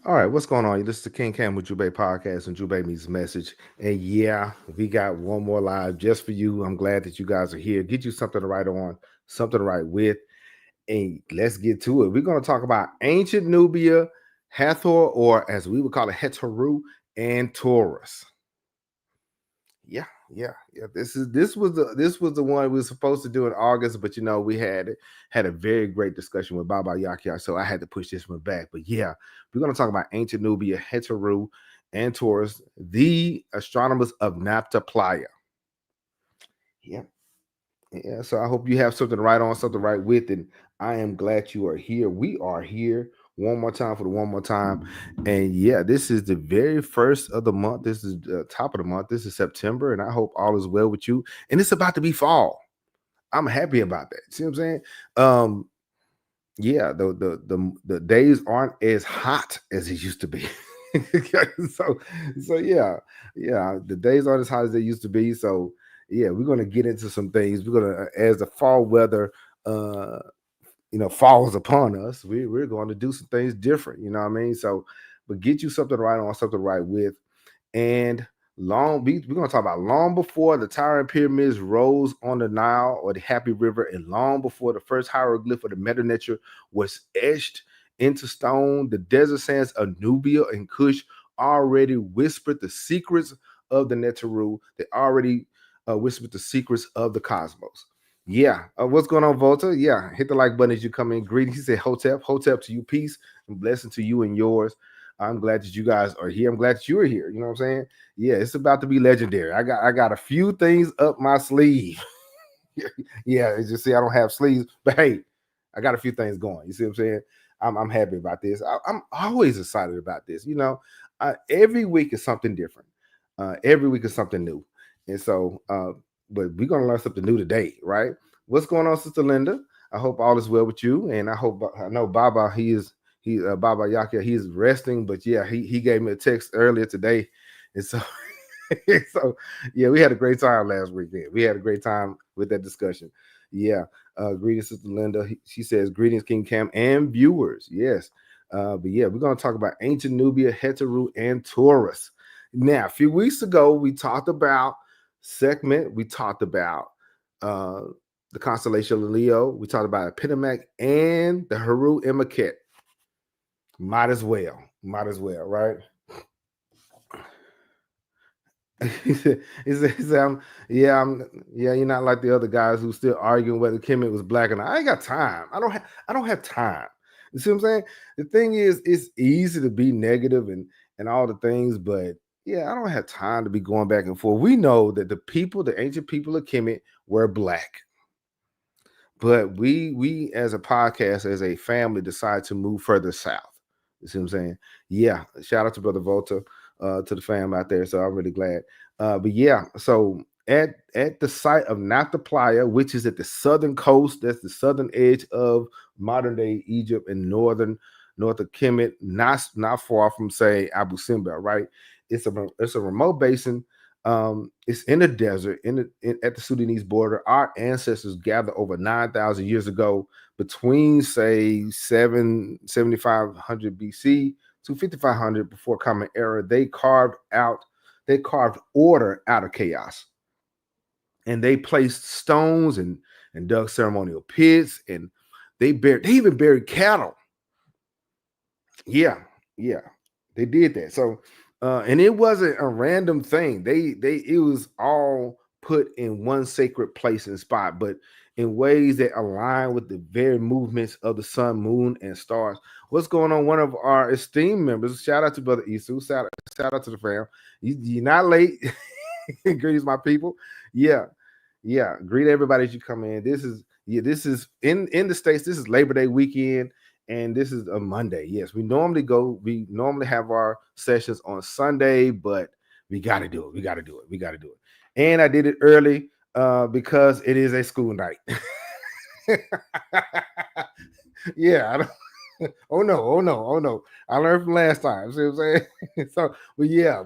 All right, what's going on? This is the King Cam Ujumbe Podcast and Ujumbe Meets Message. And yeah, we got one more live just for you. I'm glad that you guys are here. Get you something to write on, something to write with, and let's get to it. We're going to talk about ancient Nubia, Hathor, or as we would call it, Hetaru, and Taurus. Yeah. This was the one we were supposed to do in August, but we had a very great discussion with Baba Yakia, so I had to push this one back. But yeah, we're gonna talk about ancient Nubia, Hetaru, and Taurus, the astronomers of Napta Playa. Yeah, yeah. So I hope you have something to write on, something to write with, and I am glad you are here. We are here one more time for the one more time. And yeah, this is the very first of the month. This is the top of the month. This is September, and I hope all is well with you. And it's about to be fall. I'm happy about that. See what I'm saying? Um, yeah, the days aren't as hot as it used to be. so yeah, the days aren't as hot as they used to be. So yeah, we're gonna get into some things. We're gonna as the fall weather uh falls upon us, we're going to do some things different. You know what I mean? So, but get you something to write on, something to write with, and we're going to talk about long before the towering pyramids rose on the Nile or the Happy River, and long before the first hieroglyph of the Meta Nature was etched into stone. The desert sands of Nubia and Kush already whispered the secrets of the Neteru. They already whispered the secrets of the cosmos. Yeah. What's going on, Volta? Yeah. Hit the like button as you come in. Greetings. He said, Hotep to you. Peace and blessing to you and yours. I'm glad that you guys are here. I'm glad that you are here. You know what I'm saying? Yeah, it's about to be legendary. I got a few things up my sleeve. Yeah, as you see, I don't have sleeves, but hey, I got a few things going. You see what I'm saying? I'm happy about this. I'm always excited about this. Every week is something different. Every week is something new. And so, but we're gonna learn something new today, right? What's going on, Sister Linda? I hope all is well with you, and I know Baba. Baba Yakia. He's resting, but yeah, he gave me a text earlier today, and so so yeah, we had a great time last weekend. We had a great time with that discussion. Yeah. Greetings, Sister Linda. She says, greetings, King Cam and viewers. Yes. But yeah, we're going to talk about ancient Nubia, Hetaru, and Taurus. Now, a few weeks ago, we talked about segment. We talked about uh, the constellation of Leo. We talked about Epidemic and the Haru Imaket. Might as well, right? Yeah, you're not like the other guys who still arguing whether Kemet was black or not. I ain't got time. I don't have time. You see what I'm saying? The thing is, it's easy to be negative and all the things, but yeah, I don't have time to be going back and forth. We know that the ancient people of Kemet were black, but we as a podcast, as a family, decided to move further south. You see what I'm saying? Yeah. Shout out to Brother Volta, to the fam out there. So I'm really glad. But yeah, so at the site of Nabta Playa, which is at the southern coast, that's the southern edge of modern day Egypt and north of Kemet, not far from say Abu Simbel, right? It's a remote basin. It's in the desert, at the Sudanese border. Our ancestors gathered over 9,000 years ago, between say 7,500 BC to 5,500 before Common Era. They carved order out of chaos, and they placed stones and dug ceremonial pits, and they even buried cattle. Yeah, yeah, they did that. So, and it wasn't a random thing. It was all put in one sacred place and spot, but in ways that align with the very movements of the sun, moon, and stars. What's going on? One of our esteemed members. Shout out to Brother Isu. Shout out to the fam. You're not late. Greetings, my people. Yeah, yeah. Greet everybody as you come in. This is in the States. This is Labor Day weekend, and this is a Monday. Yes, we normally have our sessions on Sunday, but we got to do it. We got to do it. And I did it early because it is a school night. Yeah. Oh no. I learned from last time. See what I'm saying? So, but yeah,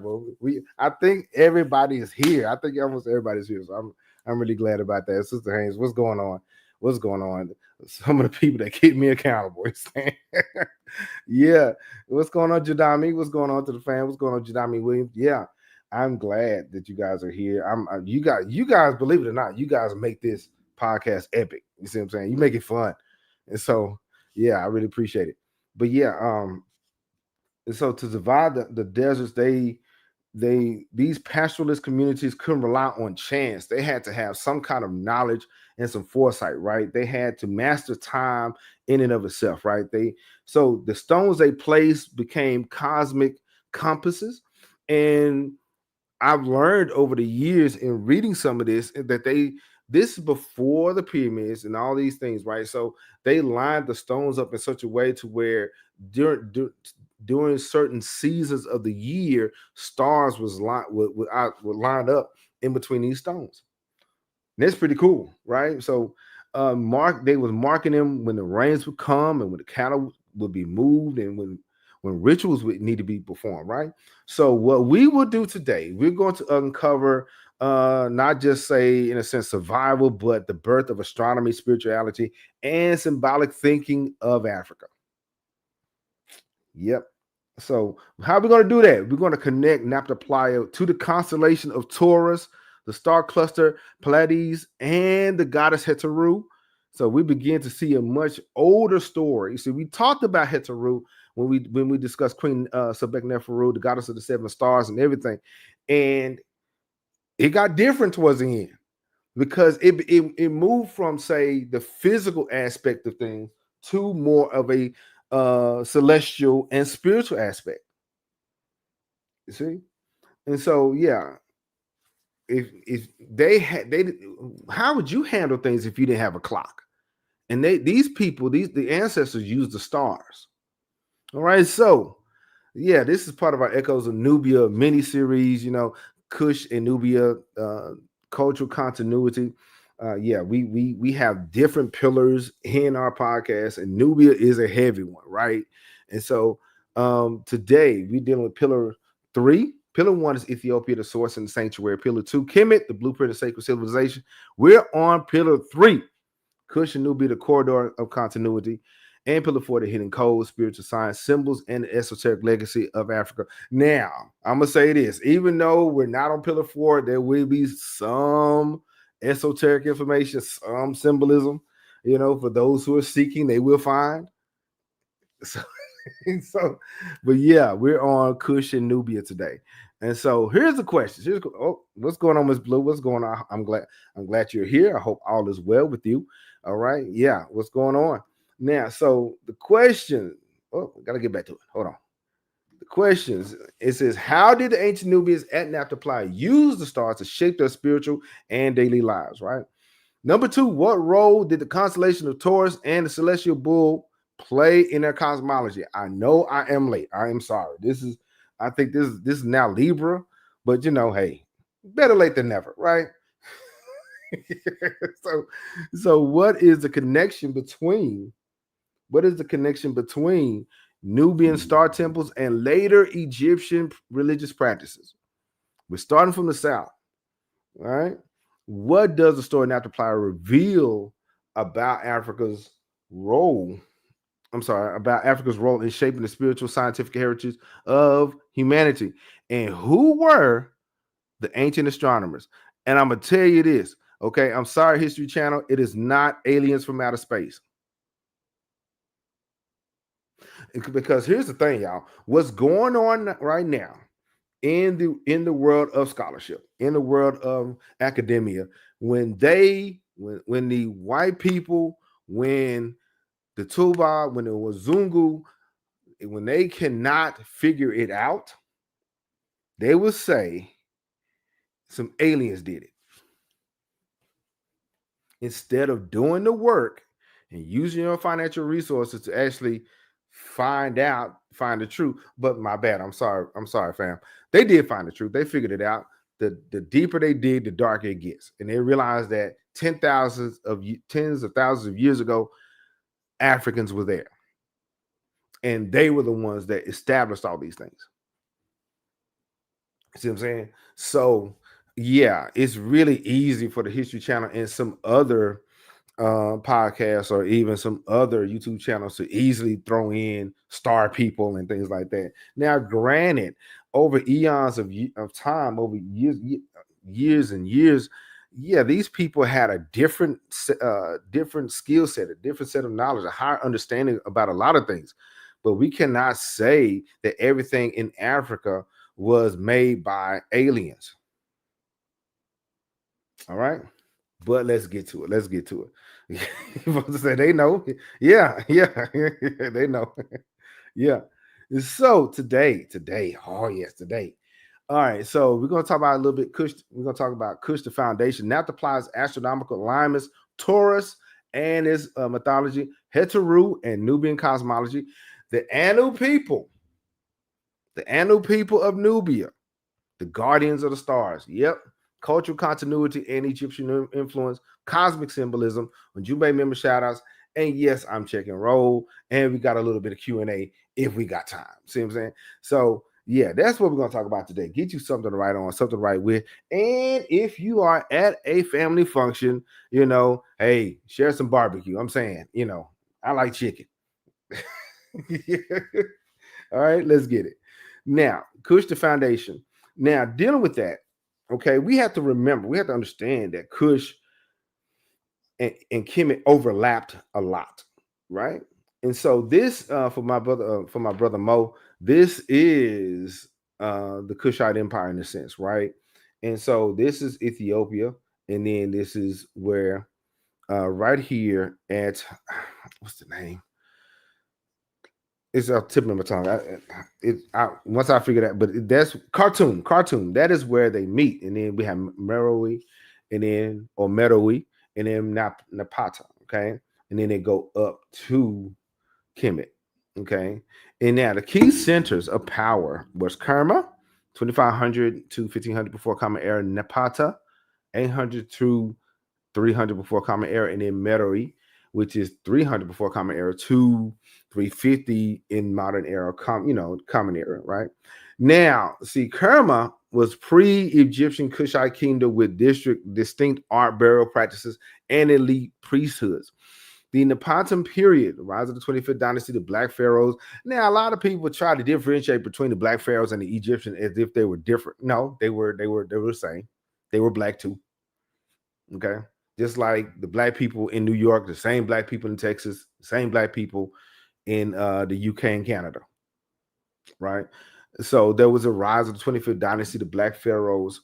I think everybody is here. I think almost everybody's here. So I'm really glad about that. Sister Haynes, what's going on? what's going on? Some of the people that keep me accountable. Yeah. What's going on, Jadami? What's going on to the fan? What's going on, Jadami Williams? Yeah. I'm glad that you guys are here. You guys, believe it or not, you guys make this podcast epic. You see what I'm saying? You make it fun. And so, yeah, I really appreciate it. But yeah, and so to divide the deserts, these pastoralist communities couldn't rely on chance. They had to have some kind of knowledge and some foresight, right? They had to master time in and of itself, right? So the stones they placed became cosmic compasses. And I've learned over the years in reading some of this that this is before the pyramids and all these things, right? So they lined the stones up in such a way to where during certain seasons of the year, stars would line up in between these stones. And that's pretty cool, right? So they was marking them when the rains would come and when the cattle would be moved and when rituals would need to be performed, right? So what we will do today, we're going to uncover not just say in a sense survival, but the birth of astronomy, spirituality, and symbolic thinking of Africa. Yep. So how are we going to do that? We're going to connect Nabta Playa to the constellation of Taurus, the star cluster Pleiades, and the goddess Heteru. So we begin to see a much older story. See, we talked about Heteru when we discussed Queen Sebek-Neferu, the goddess of the seven stars and everything, and it got different towards the end because it moved from say the physical aspect of things to more of a celestial and spiritual aspect. You see, and so yeah, if they how would you handle things if you didn't have a clock? And these people, the ancestors used the stars. All right, so yeah, this is part of our Echoes of Nubia mini series. Kush and Nubia, cultural continuity. Yeah, we have different pillars in our podcast, and Nubia is a heavy one, right? And so today we're dealing with pillar 3. Pillar 1 is Ethiopia, the source and the sanctuary. Pillar 2, Kemet, the blueprint of sacred civilization. We're on pillar 3. Kush and Nubia, the corridor of continuity. And pillar 4, the hidden codes, spiritual science, symbols, and the esoteric legacy of Africa. Now, I'm going to say this. Even though we're not on pillar 4, there will be some esoteric information, some symbolism, for those who are seeking, they will find. So, but yeah, we're on Kush and Nubia today. And so here's the question. What's going on, Miss Blue? What's going on? I'm glad you're here. I hope all is well with you. All right. Yeah. What's going on? Now, so the question, gotta get back to it. Hold on. The questions, it says, how did the ancient Nubians at Napta Playa use the stars to shape their spiritual and daily lives, right? Number 2, what role did the constellation of Taurus and the celestial bull play in their cosmology? I know I am late. I am sorry. I think this is now Libra, but hey, better late than never, right? so what is the connection between Nubian star temples and later Egyptian religious practices? We're starting from the south, all right? What does the story of Nabta Playa reveal about Africa's role? About Africa's role in shaping the spiritual scientific heritage of humanity. And who were the ancient astronomers? And I'm going to tell you this, okay? I'm sorry, History Channel. It is not aliens from outer space. Because here's the thing, y'all. What's going on right now in the world of scholarship, in the world of academia, when the white people, when the Tuba, when the Wazungu, when they cannot figure it out, they will say some aliens did it. Instead of doing the work and using your financial resources to actually find the truth. But my bad. I'm sorry, fam. They did find the truth. They figured it out. The deeper they dig, the darker it gets. And they realized that tens of thousands of years ago, Africans were there. And they were the ones that established all these things. See what I'm saying? So, yeah, it's really easy for the History Channel and some other podcasts or even some other YouTube channels to easily throw in star people and things like that. Now, granted, over eons of time, over years and years, yeah, these people had a different skill set, a different set of knowledge, a higher understanding about a lot of things. But we cannot say that everything in Africa was made by aliens. All right. But let's get to it. Let's get to it. You supposed to say they know. Yeah, yeah, they know. Yeah. So today, oh yes, today. All right, so we're gonna talk about a little bit Kush. We're gonna talk about Kush, the foundation. Napta Playa's astronomical alignments, Taurus and its mythology, Heteru and Nubian cosmology, the the Anu people of Nubia, the guardians of the stars. Yep. Cultural continuity and Egyptian influence, cosmic symbolism, Ujumbe member shout outs. And yes, I'm checking roll. And we got a little bit of Q&A if we got time. See what I'm saying? So yeah, that's what we're going to talk about today. Get you something to write on, something to write with. And if you are at a family function, hey, share some barbecue. I'm saying, I like chicken. All right, let's get it. Now, Kush the foundation. Now, dealing with that, okay, we have to remember, we have to understand that Kush and Kemet overlapped a lot, right? And so this for my brother Mo, this is the Kushite Empire in a sense, right? And so this is Ethiopia, and then this is where right here at what's the name? It's a tip of my tongue. Once I figure that, but that's Khartoum. Khartoum. That is where they meet, and then we have Meroe, and then Meroe, and then Napata. Okay, and then they go up to Kemet. Okay, and now the key centers of power was Kerma, 2500 to 1500 before Common Era, Napata, 800 to 300 before Common Era, and then Meroe, which is 300 before Common Era to 350 in modern era, Common Era, right? Now, see, Kerma was pre-Egyptian Kushite kingdom with distinct art burial practices and elite priesthoods. The Nepatim period, the rise of the 25th dynasty, the Black Pharaohs. Now, a lot of people try to differentiate between the Black Pharaohs and the Egyptians as if they were different. No, they were the same. They were black too. Okay. Just like the black people in New York, the same black people in Texas, the same black people in the UK and Canada, right? So there was a rise of the 25th dynasty, the Black Pharaohs,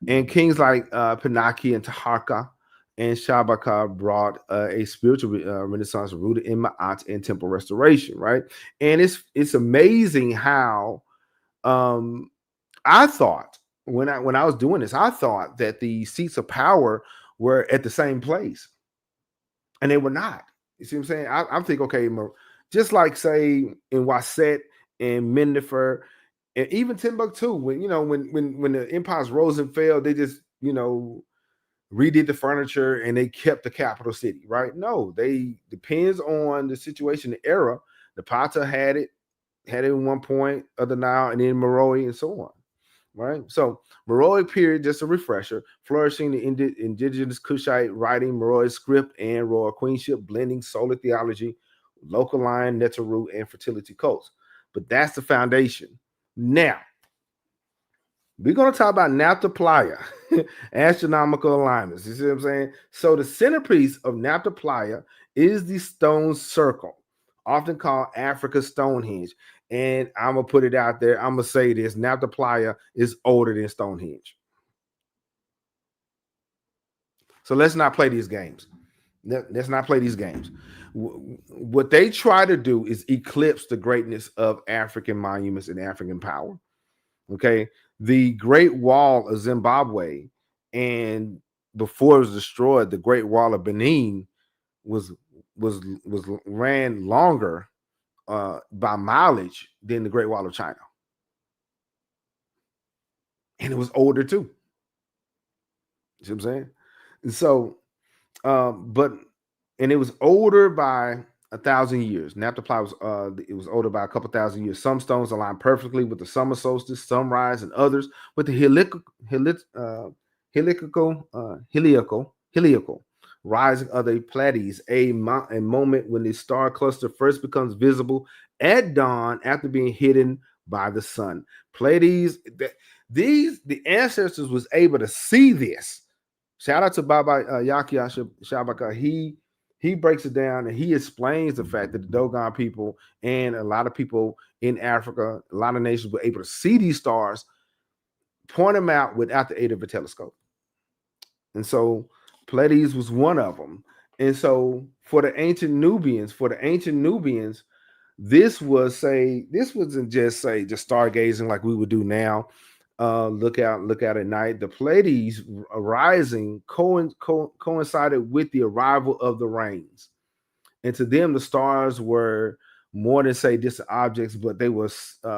and kings like Pinaki and Taharka and Shabaka brought a spiritual renaissance rooted in Ma'at and temple restoration, right? And it's amazing how I thought when I was doing this, I thought that the seats of power were at the same place, and they were not. You see what I'm saying? I'm thinking, okay, just like say in Waset and Mendifer and even Timbuktu, when the empires rose and fell, they just redid the furniture and they kept the capital city, right? No, they depends on the situation, the era. The Pata had it in one point of the Nile, and then Meroe and so on. Right. So Meroic period, just a refresher, flourishing the indigenous Kushite writing, Meroic script, and royal queenship, blending solar theology, local line, Neteru, and fertility cults. But that's the foundation. Now, we're going to talk about Napta Playa, astronomical alignments. You see what I'm saying? So the centerpiece of Napta Playa is the stone circle, often called Africa's Stonehenge. And I'm going to put it out there. I'm going to say this. Napta Playa is older than Stonehenge. So let's not play these games. Let's not play these games. What they try to do is eclipse the greatness of African monuments and African power. Okay. The Great Wall of Zimbabwe, and before it was destroyed, the Great Wall of Benin was ran longer by mileage than the Great Wall of China, and it was older too. You see what I'm saying? And so, and it was older by 1,000 years. Napta Playa was it was older by a couple thousand years. Some stones align perfectly with the summer solstice, sunrise, and others with the heliacal rising of the Pleiades, a moment when the star cluster first becomes visible at dawn after being hidden by the sun. Pleiades, the ancestors was able to see this. Shout out to Baba Yakia Shabaka. He breaks it down and he explains the fact that the Dogon people and a lot of people in Africa, a lot of nations were able to see these stars, point them out without the aid of a telescope. And so Pleiades was one of them. And so for the ancient Nubians, this wasn't just stargazing like we would do now. Look out at night. The Pleiades rising coincided with the arrival of the rains. And to them, the stars were more than say distant objects, but they were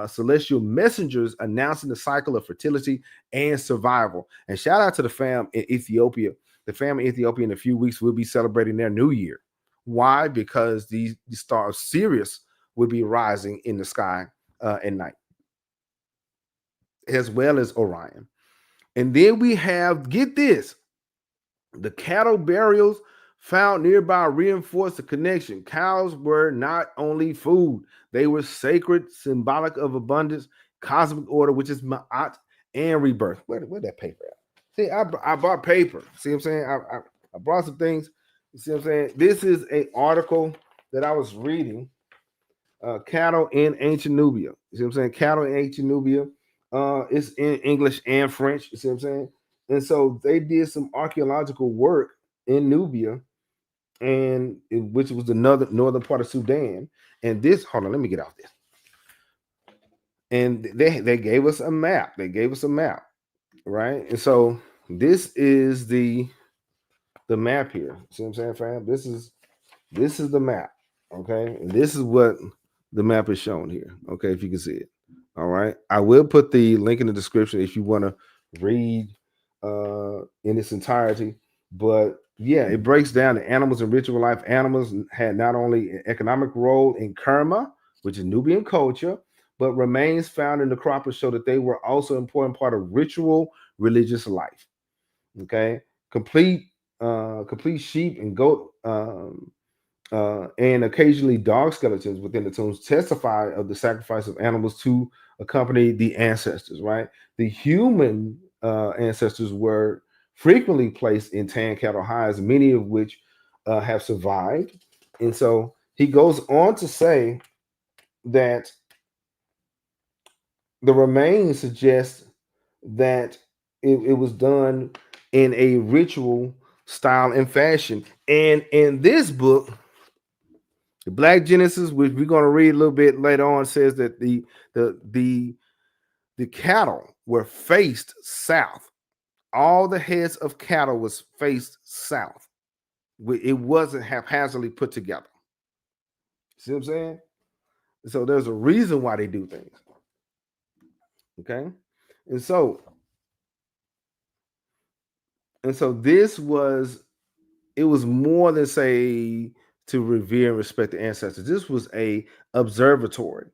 celestial messengers announcing the cycle of fertility and survival. And shout out to the fam in Ethiopia. The fam in Ethiopia in a few weeks will be celebrating their new year. Why? Because the star of Sirius would be rising in the sky at night, as well as Orion. And then we have, get this, the cattle burials found nearby reinforced the connection. Cows were not only food, they were sacred, symbolic of abundance, cosmic order, which is Ma'at, and rebirth. Where that paper at? See, I bought paper. See what I'm saying? I brought some things. You see what I'm saying? This is an article that I was reading. Cattle in ancient Nubia. You see what I'm saying? Cattle in ancient Nubia. It's in English and French. You see what I'm saying? And so they did some archaeological work in Nubia, which was the northern part of Sudan. And this, hold on, let me get off this. And they gave us a map. Right? And so this is the map here. See what I'm saying, fam? This is the map. Okay, and this is what the map is shown here. Okay, if you can see it. All right, I will put the link in the description if you want to read in its entirety. But yeah, it breaks down the animals and ritual life. Animals had not only an economic role in Kerma, which is Nubian culture, but remains found in the necropolis show that they were also an important part of ritual religious life. Okay, complete sheep and goat and occasionally dog skeletons within the tombs testify of the sacrifice of animals to accompany the ancestors, right? The human ancestors were frequently placed in tan cattle hides, many of which have survived. And so he goes on to say that the remains suggest that it was done in a ritual style and fashion. And in this book, the Black Genesis, which we're going to read a little bit later on, says that the cattle were faced south. All the heads of cattle was faced south. It wasn't haphazardly put together. See what I'm saying? So there's a reason why they do things. Okay, and so this was, it was more than say to revere and respect the ancestors. This was a observatory.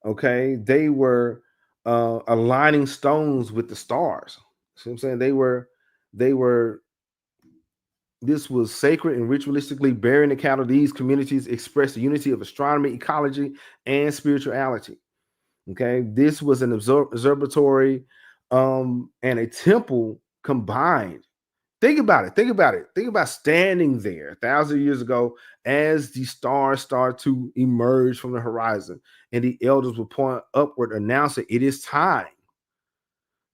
Okay, they were aligning stones with the stars. See what I'm saying? They were this was sacred and ritualistically burying the cattle. These communities expressed the unity of astronomy, ecology, and spirituality. Okay, this was an observatory and a temple combined. Think about it. Think about standing there 1,000 years ago as the stars start to emerge from the horizon, and the elders will point upward, announcing it is time.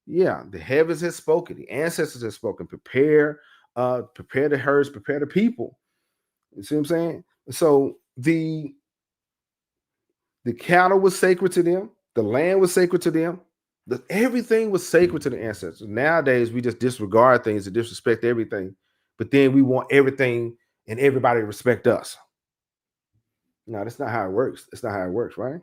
Yeah, the heavens has spoken. The ancestors have spoken. Prepare the herds, prepare the people. You see what I'm saying? So the cattle was sacred to them. The land was sacred to them. Everything was sacred to the ancestors. Nowadays, we just disregard things and disrespect everything, but then we want everything and everybody to respect us. No, that's not how it works. That's not how it works, right?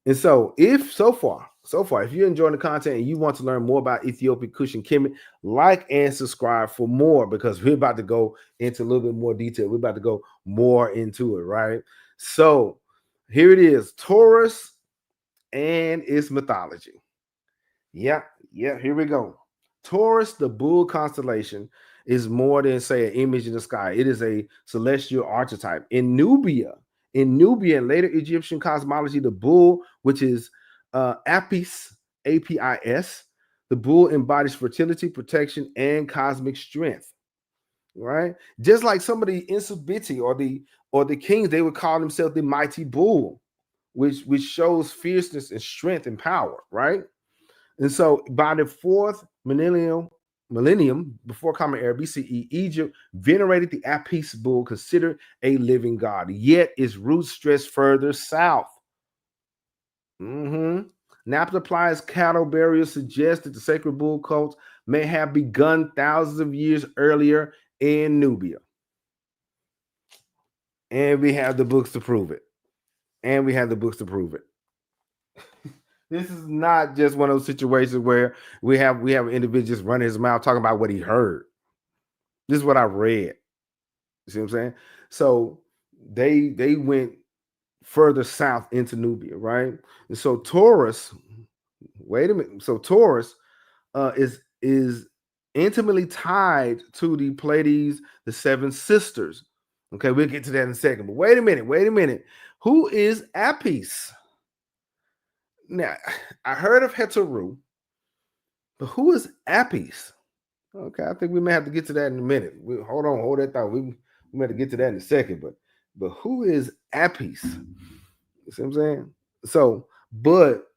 And so, if you're enjoying the content and you want to learn more about Ethiopia, Kush, and Kemet, like and subscribe for more, because we're about to go into a little bit more detail. We're about to go more into it, right? So, here it is, Taurus and its mythology. Yeah, here we go. Taurus, the bull constellation, is more than, say, an image in the sky. It is a celestial archetype. In later Egyptian cosmology, the bull, which is Apis, Apis, the bull embodies fertility, protection, and cosmic strength. Right? Just like some of the Insubiti or the kings, they would call themselves the mighty bull, which shows fierceness and strength and power, right? And so by the fourth millennium before Common Era BCE, Egypt venerated the Apis bull, considered a living god, yet its roots stretch further south. Napta Playa's cattle burials suggest that the sacred bull cult may have begun thousands of years earlier in Nubia. And we have the books to prove it. This is not just one of those situations where we have an individual just running his mouth talking about what he heard. This is what I read. You see what I'm saying? So they went further south into Nubia, right? And so Taurus, wait a minute. So Taurus is intimately tied to the Pleiades, the seven sisters. Okay, we'll get to that in a second. But wait a minute. Who is Apis? Now, I heard of Heteru, but who is Apis? Okay, I think we may have to get to that in a minute. Hold that thought. We may have to get to that in a second. But who is Apis? You see what I'm saying? So, but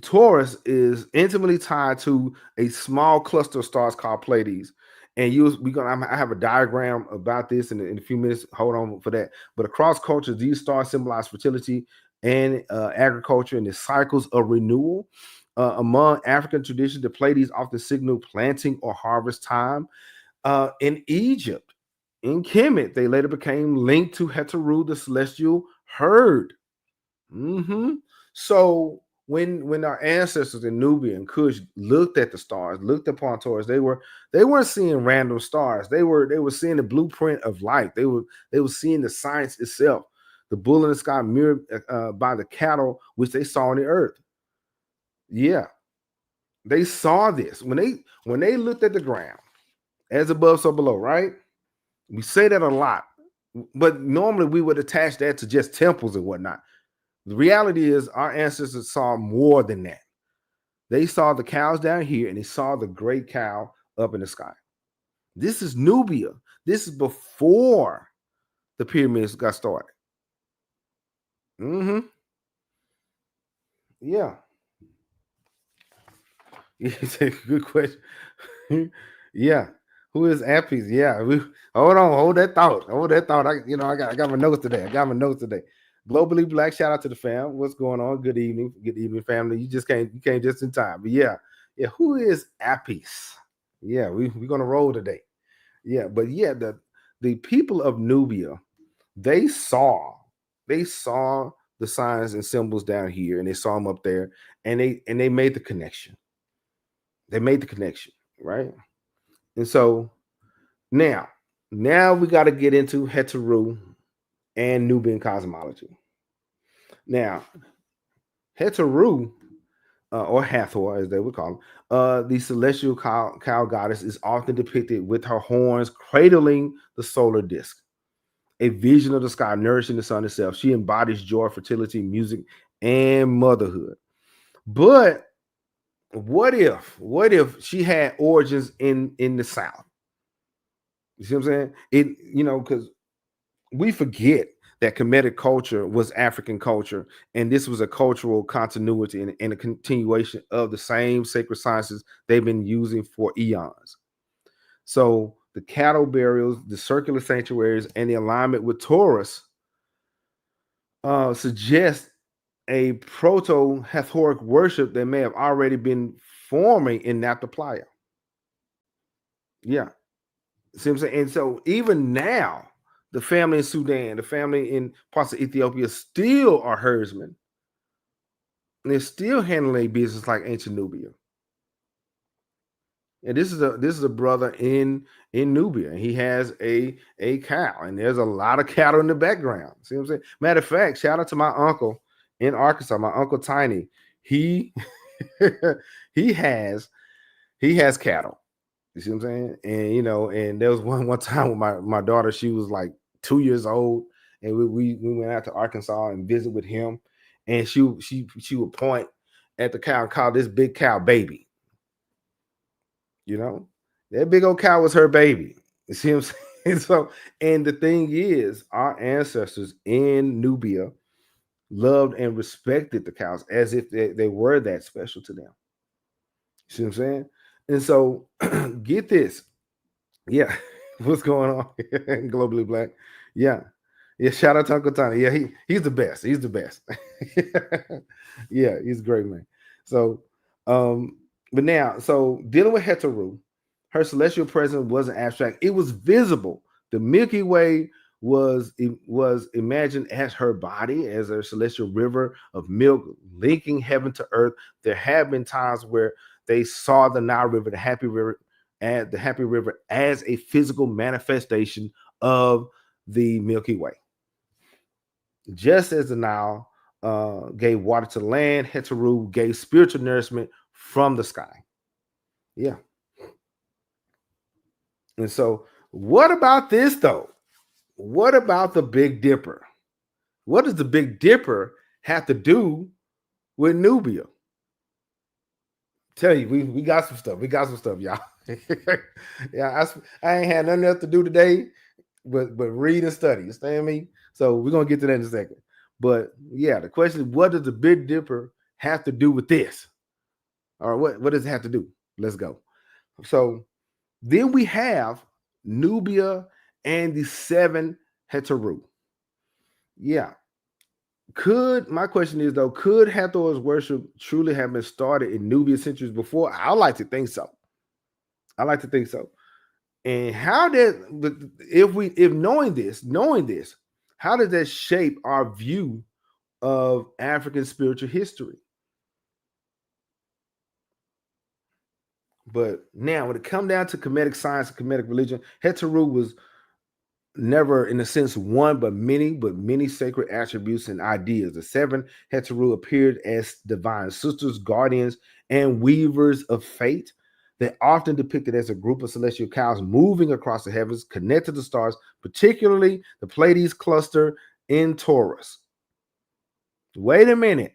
Taurus is intimately tied to a small cluster of stars called Pleiades. And I have a diagram about this in a few minutes. Hold on for that. But across cultures, these stars symbolize fertility and agriculture and the cycles of renewal. Among African traditions, the Pleiades often signal planting or harvest time. In Egypt, in Kemet, they later became linked to Heteru, the celestial herd. So when our ancestors in Nubia and Kush looked at the stars, looked upon Taurus, they weren't seeing random stars. They were seeing the blueprint of life. They were seeing the science itself. The bull in the sky mirrored by the cattle which they saw on the earth. Yeah, they saw this when they looked at the ground, as above, so below. Right? We say that a lot, but normally we would attach that to just temples and whatnot. The reality is our ancestors saw more than that. They saw the cows down here and they saw the great cow up in the sky. This is Nubia. This is before the pyramids got started. Yeah. It's a good question. Yeah. Who is Apis? Yeah. Hold that thought. I got my notes today. Globally Black, shout out to the fam. What's going on? Good evening, family. You came just in time. But yeah. Who is Apis? Yeah, we're gonna roll today. Yeah, but yeah, the people of Nubia, they saw the signs and symbols down here, and they saw them up there, and they made the connection. Right? And so now we got to get into Heteru and Nubian cosmology. Now, Heteru, or Hathor, as they would call him, the celestial cow goddess, is often depicted with her horns cradling the solar disk, a vision of the sky nourishing the sun itself. She embodies joy, fertility, music, and motherhood. But what if she had origins in the South? You see what I'm saying? Because we forget that Kemetic culture was African culture, and this was a cultural continuity and a continuation of the same sacred sciences they've been using for eons. So the cattle burials, the circular sanctuaries, and the alignment with Taurus suggest a proto-Hathoric worship that may have already been forming in Napta Playa. Yeah. See what I'm saying? And so even now, the family in Sudan, the family in parts of Ethiopia still are herdsmen. And they're still handling business like ancient Nubia. And this is a brother in Nubia. And he has a cow, and there's a lot of cattle in the background. See what I'm saying? Matter of fact, shout out to my uncle in Arkansas, my uncle Tiny. He he has cattle. You see what I'm saying? And and there was one time with my daughter, she was like 2 years old, and we went out to Arkansas and visit with him, and she would point at the cow and call this big cow baby. That big old cow was her baby. You see what I'm saying? So, and the thing is, our ancestors in Nubia loved and respected the cows as if they were that special to them. You see what I'm saying? And so, get this. Yeah. What's going on globally black? Yeah. Yeah. Shout out to Uncle Tony. Yeah, he's the best. He's the best. Yeah, he's a great man. So, but now, so dealing with Heteru, her celestial presence wasn't abstract. It was visible. The Milky Way was imagined as her body, as a celestial river of milk linking heaven to earth. There have been times where they saw the Nile River, the Happy River, as a physical manifestation of the Milky Way. Just as the Nile gave water to the land, Heteru gave spiritual nourishment from the sky. Yeah. And so, what about this though? What about the Big Dipper? What does the Big Dipper have to do with Nubia? Tell you, we got some stuff. We got some stuff, y'all. Yeah, I ain't had nothing else to do today, but read and study. You understand me? So we're gonna get to that in a second. But yeah, the question is, what does the Big Dipper have to do with this? Or what does it have to do? Let's go. So then we have Nubia and the 7 Heteru. Yeah. My question is though, could Hathor's worship truly have been started in Nubia centuries before? I like to think so. And how did, if knowing this, how does that shape our view of African spiritual history? But now, when it comes down to Kemetic science and Kemetic religion, Heteru was never, in a sense, one, but many sacred attributes and ideas. The 7 Heteru appeared as divine sisters, guardians, and weavers of fate. They're often depicted as a group of celestial cows moving across the heavens, connected to stars, particularly the Pleiades cluster in Taurus. Wait a minute.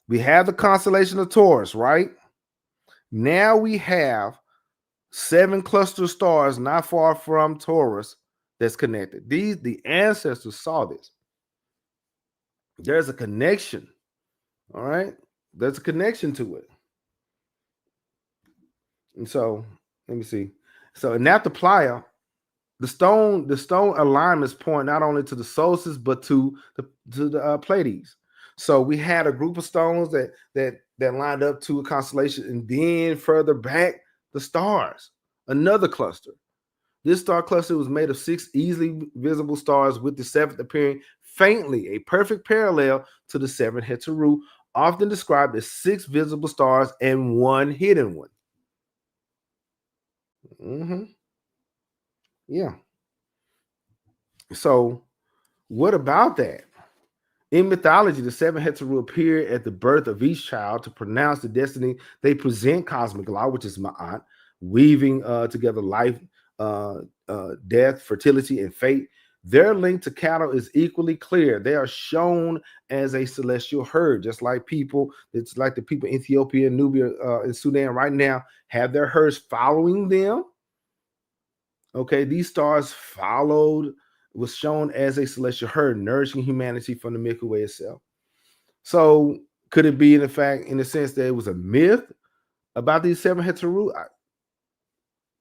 We have the constellation of Taurus, right? Now we have 7 cluster stars not far from Taurus that's connected. The ancestors saw this. There's a connection. All right. There's a connection to it. And so let me see. So in Nabta Playa, the stone alignments point not only to the solstice but to the Pleiades. So we had a group of stones that lined up to a constellation, and then further back the stars, another cluster. This star cluster was made of 6 easily visible stars, with the 7th appearing faintly, a perfect parallel to the 7 Heteru, often described as 6 visible stars and 1 hidden one. Yeah. So what about that? In mythology, the 7 Heteru appear at the birth of each child to pronounce the destiny. They present cosmic law, which is Ma'at, weaving together life, death, fertility, and fate. Their link to cattle is equally clear. They are shown as a celestial herd, just like people. It's like the people in Ethiopia, Nubia, and Sudan right now have their herds following them. Okay, these stars was shown as a celestial herd, nourishing humanity from the Milky Way itself. So could it be, in the sense that it was a myth about these 7 Heteru?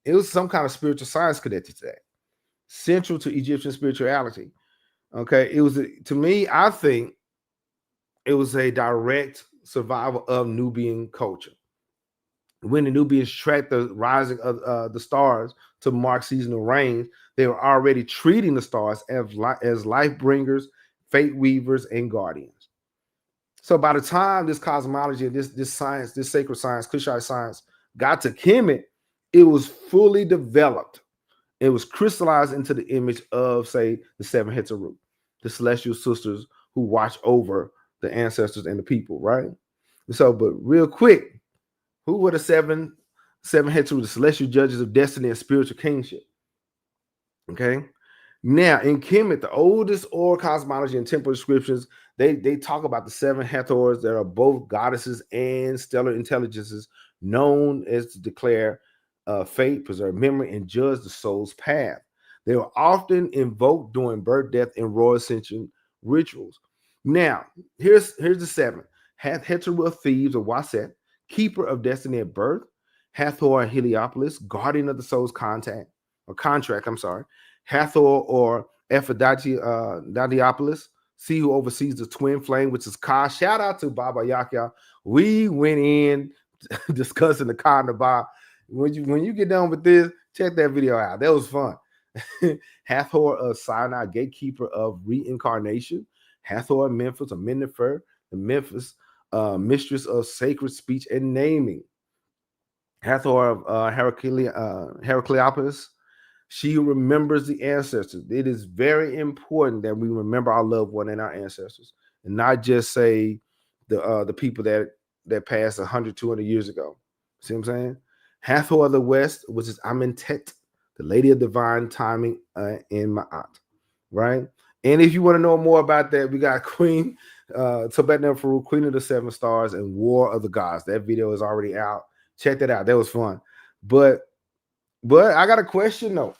It was some kind of spiritual science connected to that, central to Egyptian spirituality. Okay, it was, to me, I think it was a direct survival of Nubian culture. When the Nubians tracked the rising of the stars to mark seasonal rains, they were already treating the stars as life bringers, fate weavers, and guardians. So by the time this cosmology, this science, this sacred science, Kushite science, got to Kemet, it was fully developed. It was crystallized into the image of, say, the 7 Heteru, the celestial sisters who watch over the ancestors and the people, right? So, but real quick, who were the 7 Seven Heteru, the celestial judges of destiny and spiritual kingship. Okay. Now, in Kemet, the oldest oral cosmology and temple descriptions, they talk about the seven Hathors that are both goddesses and stellar intelligences known as to declare fate, preserve memory, and judge the soul's path. They were often invoked during birth, death, and royal ascension rituals. Now, here's the seven. Hathor of Thebes or Waset, keeper of destiny at birth. Hathor Heliopolis, guardian of the soul's contract, I'm sorry. Hathor or Aphrodite Didiopolis, see who oversees the twin flame, which is Ka. Shout out to Baba Yakya. We went in discussing the Ka Naba. When you get done with this, check that video out. That was fun. Hathor of Sinai, gatekeeper of reincarnation. Hathor of Memphis, a Mennefer, the Memphis mistress of sacred speech and naming. Hathor of Heracleopolis, she who remembers the ancestors. It is very important that we remember our loved one and our ancestors, and not just say the people that passed 100, 200 years ago. See what I'm saying? Hathor of the West, which is Amentet, the lady of divine timing in Ma'at, right? And if you want to know more about that, we got Queen Tibet Neferu, Queen of the Seven Stars, and War of the Gods. That video is already out. Check that out. That was fun. But I got a question though.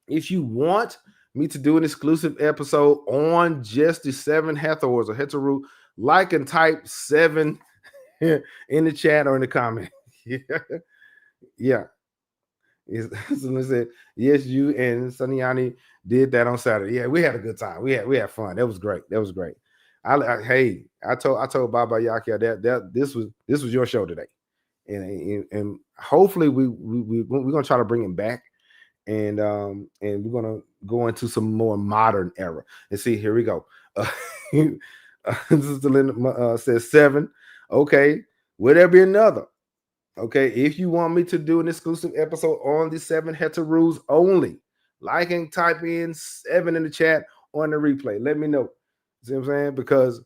If you want me to do an exclusive episode on just the seven Hathors or Heteru, like and type 7 in the chat or in the comment. Yeah. Someone said, yes, you and Sanyani did that on Saturday. Yeah, we had a good time. We had fun. That was great. I told Baba Yakia that this was your show today. And hopefully we're gonna try to bring him back, and we're gonna go into some more modern era. And see, here we go. Sister Linda says 7. Okay, will there be another? Okay, if you want me to do an exclusive episode on the 7 Heterus only, like and type in 7 in the chat on the replay. Let me know. See what I'm saying? Because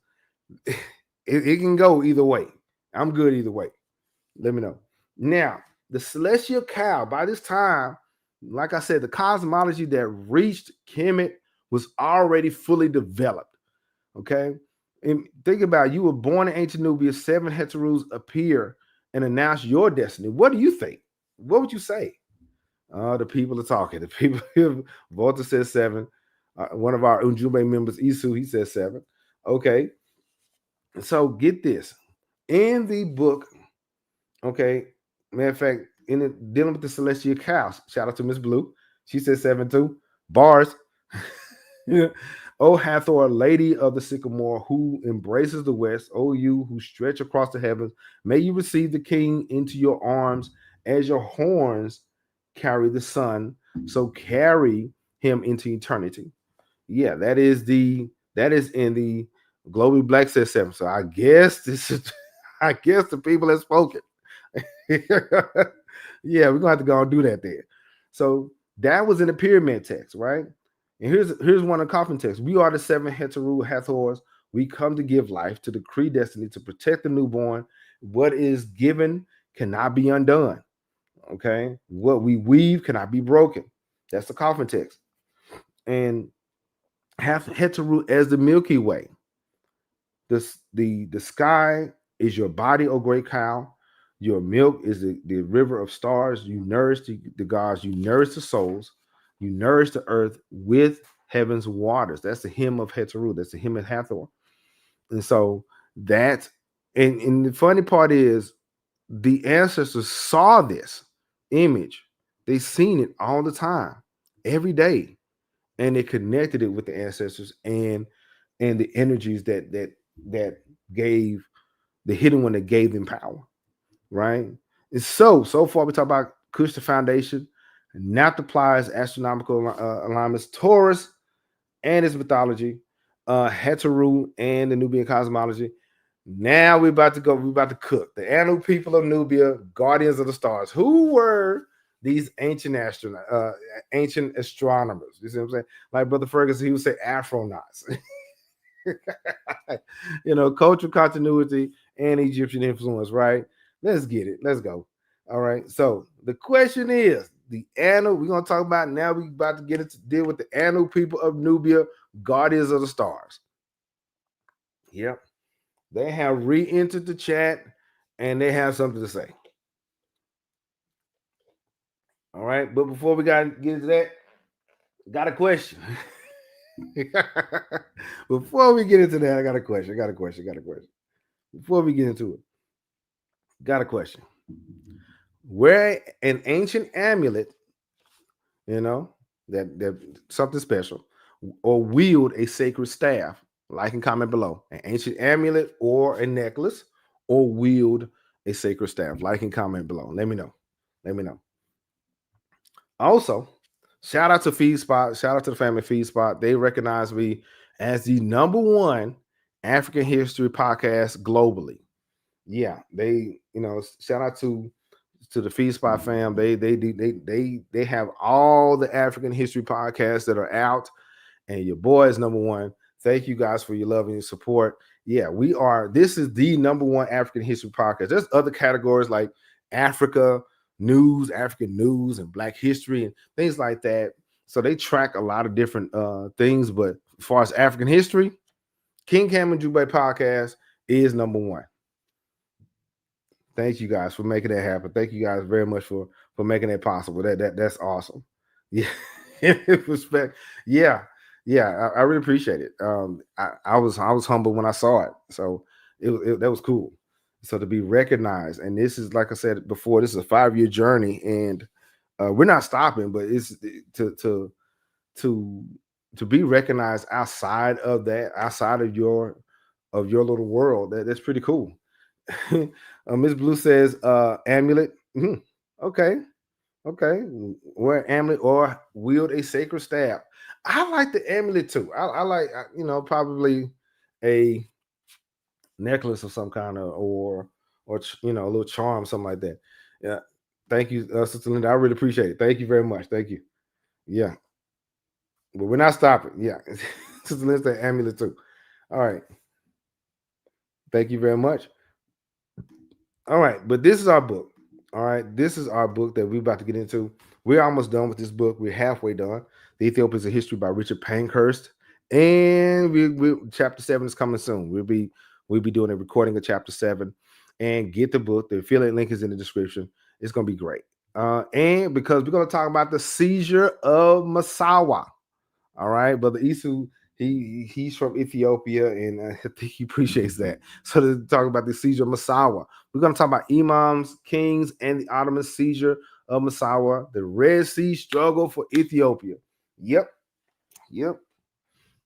it can go either way. I'm good either way. Let me know. Now, the celestial cow, by this time, like I said, the cosmology that reached Kemet was already fully developed. Okay. And think about it, you were born in ancient Nubia, 7 Heterus appear and announce your destiny. What do you think? What would you say? The people are talking. The people, Volta says 7. One of our Ujumbe members, Isu, he says 7. Okay. So get this. In the book, okay, matter of fact, dealing with the celestial cows, shout out to Miss Blue. She said 7 too. Bars. O Hathor, lady of the sycamore, who embraces the west, O you who stretch across the heavens, may you receive the king into your arms as your horns carry the sun, so carry him into eternity. Yeah, that is in the Globally Black says 7. So I guess the people have spoken. Yeah, we're gonna have to go and do that there. So that was in the pyramid text, right? And here's one of the coffin texts. We are the 7 Heteru Hathors. We come to give life, to decree destiny, to protect the newborn. What is given cannot be undone. Okay, what we weave cannot be broken. That's the coffin text. And Heteru as the Milky Way. The sky is your body, O great cow. Your milk is the river of stars. You nourish the gods. You nourish the souls. You nourish the earth with heaven's waters. That's the hymn of Heteru. That's the hymn of Hathor. And so that, and the funny part is the ancestors saw this image. They seen it all the time, every day. And they connected it with the ancestors and the energies that gave the hidden one that gave them power. Right? And so far we talk about Kushite Foundation, Napta Playa's astronomical alignments, Taurus and its mythology, Heteru and the Nubian cosmology. Now we're about to cook. The Anu people of Nubia, guardians of the stars. Who were these ancient astronomers? You see what I'm saying? Like Brother Ferguson, he would say Afronauts. Cultural continuity and Egyptian influence, right? Let's get it. Let's go. All right. So the question is the Anu. We're gonna talk about now. We about to get into deal with the Anu people of Nubia, guardians of the stars. Yep. They have re-entered the chat and they have something to say. All right. But before we got get into that, got a question. Before we get into that, I got a question. Before we get into it, got a question. Wear an ancient amulet, you know, that something special, or wield a sacred staff. Like and comment below. An ancient amulet or a necklace, or wield a sacred staff. Like and comment below. Let me know. Let me know. Also, shout out to Feed Spot. Shout out to the family Feed Spot. They recognize me as the #1 African history podcast globally. Yeah, they, shout out to the Feed Spot fam. They have all the African history podcasts that are out, and your boy is #1. Thank you guys for your love and your support. Yeah, we are. This is the #1 African history podcast. There's other categories like African news, and Black history and things like that. So they track a lot of different things. But as far as African history, King Cam Ujumbe Podcast is #1. Thank you guys for making that happen. Thank you guys very much for making that possible. That's awesome. Yeah, respect. Yeah, I really appreciate it. I was humble when I saw it, so that was cool. So to be recognized, and this is, like I said before, this is a 5-year journey, and we're not stopping. But it's to to be recognized outside of that, outside of your little world. That's pretty cool. Miss Blue says, amulet. Okay. Okay. Wear amulet or wield a sacred staff. I like the amulet too. I like, probably a necklace of some kind of, or a little charm, something like that. Yeah. Thank you, Sister Linda. I really appreciate it. Thank you very much. Thank you. Yeah. But we're not stopping. Yeah. Sister Linda said amulet too. All right. Thank you very much. All right, but this is our book. All right, this is our book that we're about to get into. We're almost done with this book. We're halfway done. The Ethiopians of History by Richard Pankhurst, and chapter 7 is coming soon. We'll be doing a recording of chapter 7, and get the book. The affiliate link is in the description. It's gonna be great. And because we're gonna talk about the seizure of Massawa. All right, Brother Isu, he's from Ethiopia, and I think he appreciates that. So to talk about the seizure of Massawa, we're going to talk about imams, kings, and the Ottoman seizure of Massawa, the Red Sea struggle for Ethiopia. Yep. Yeah.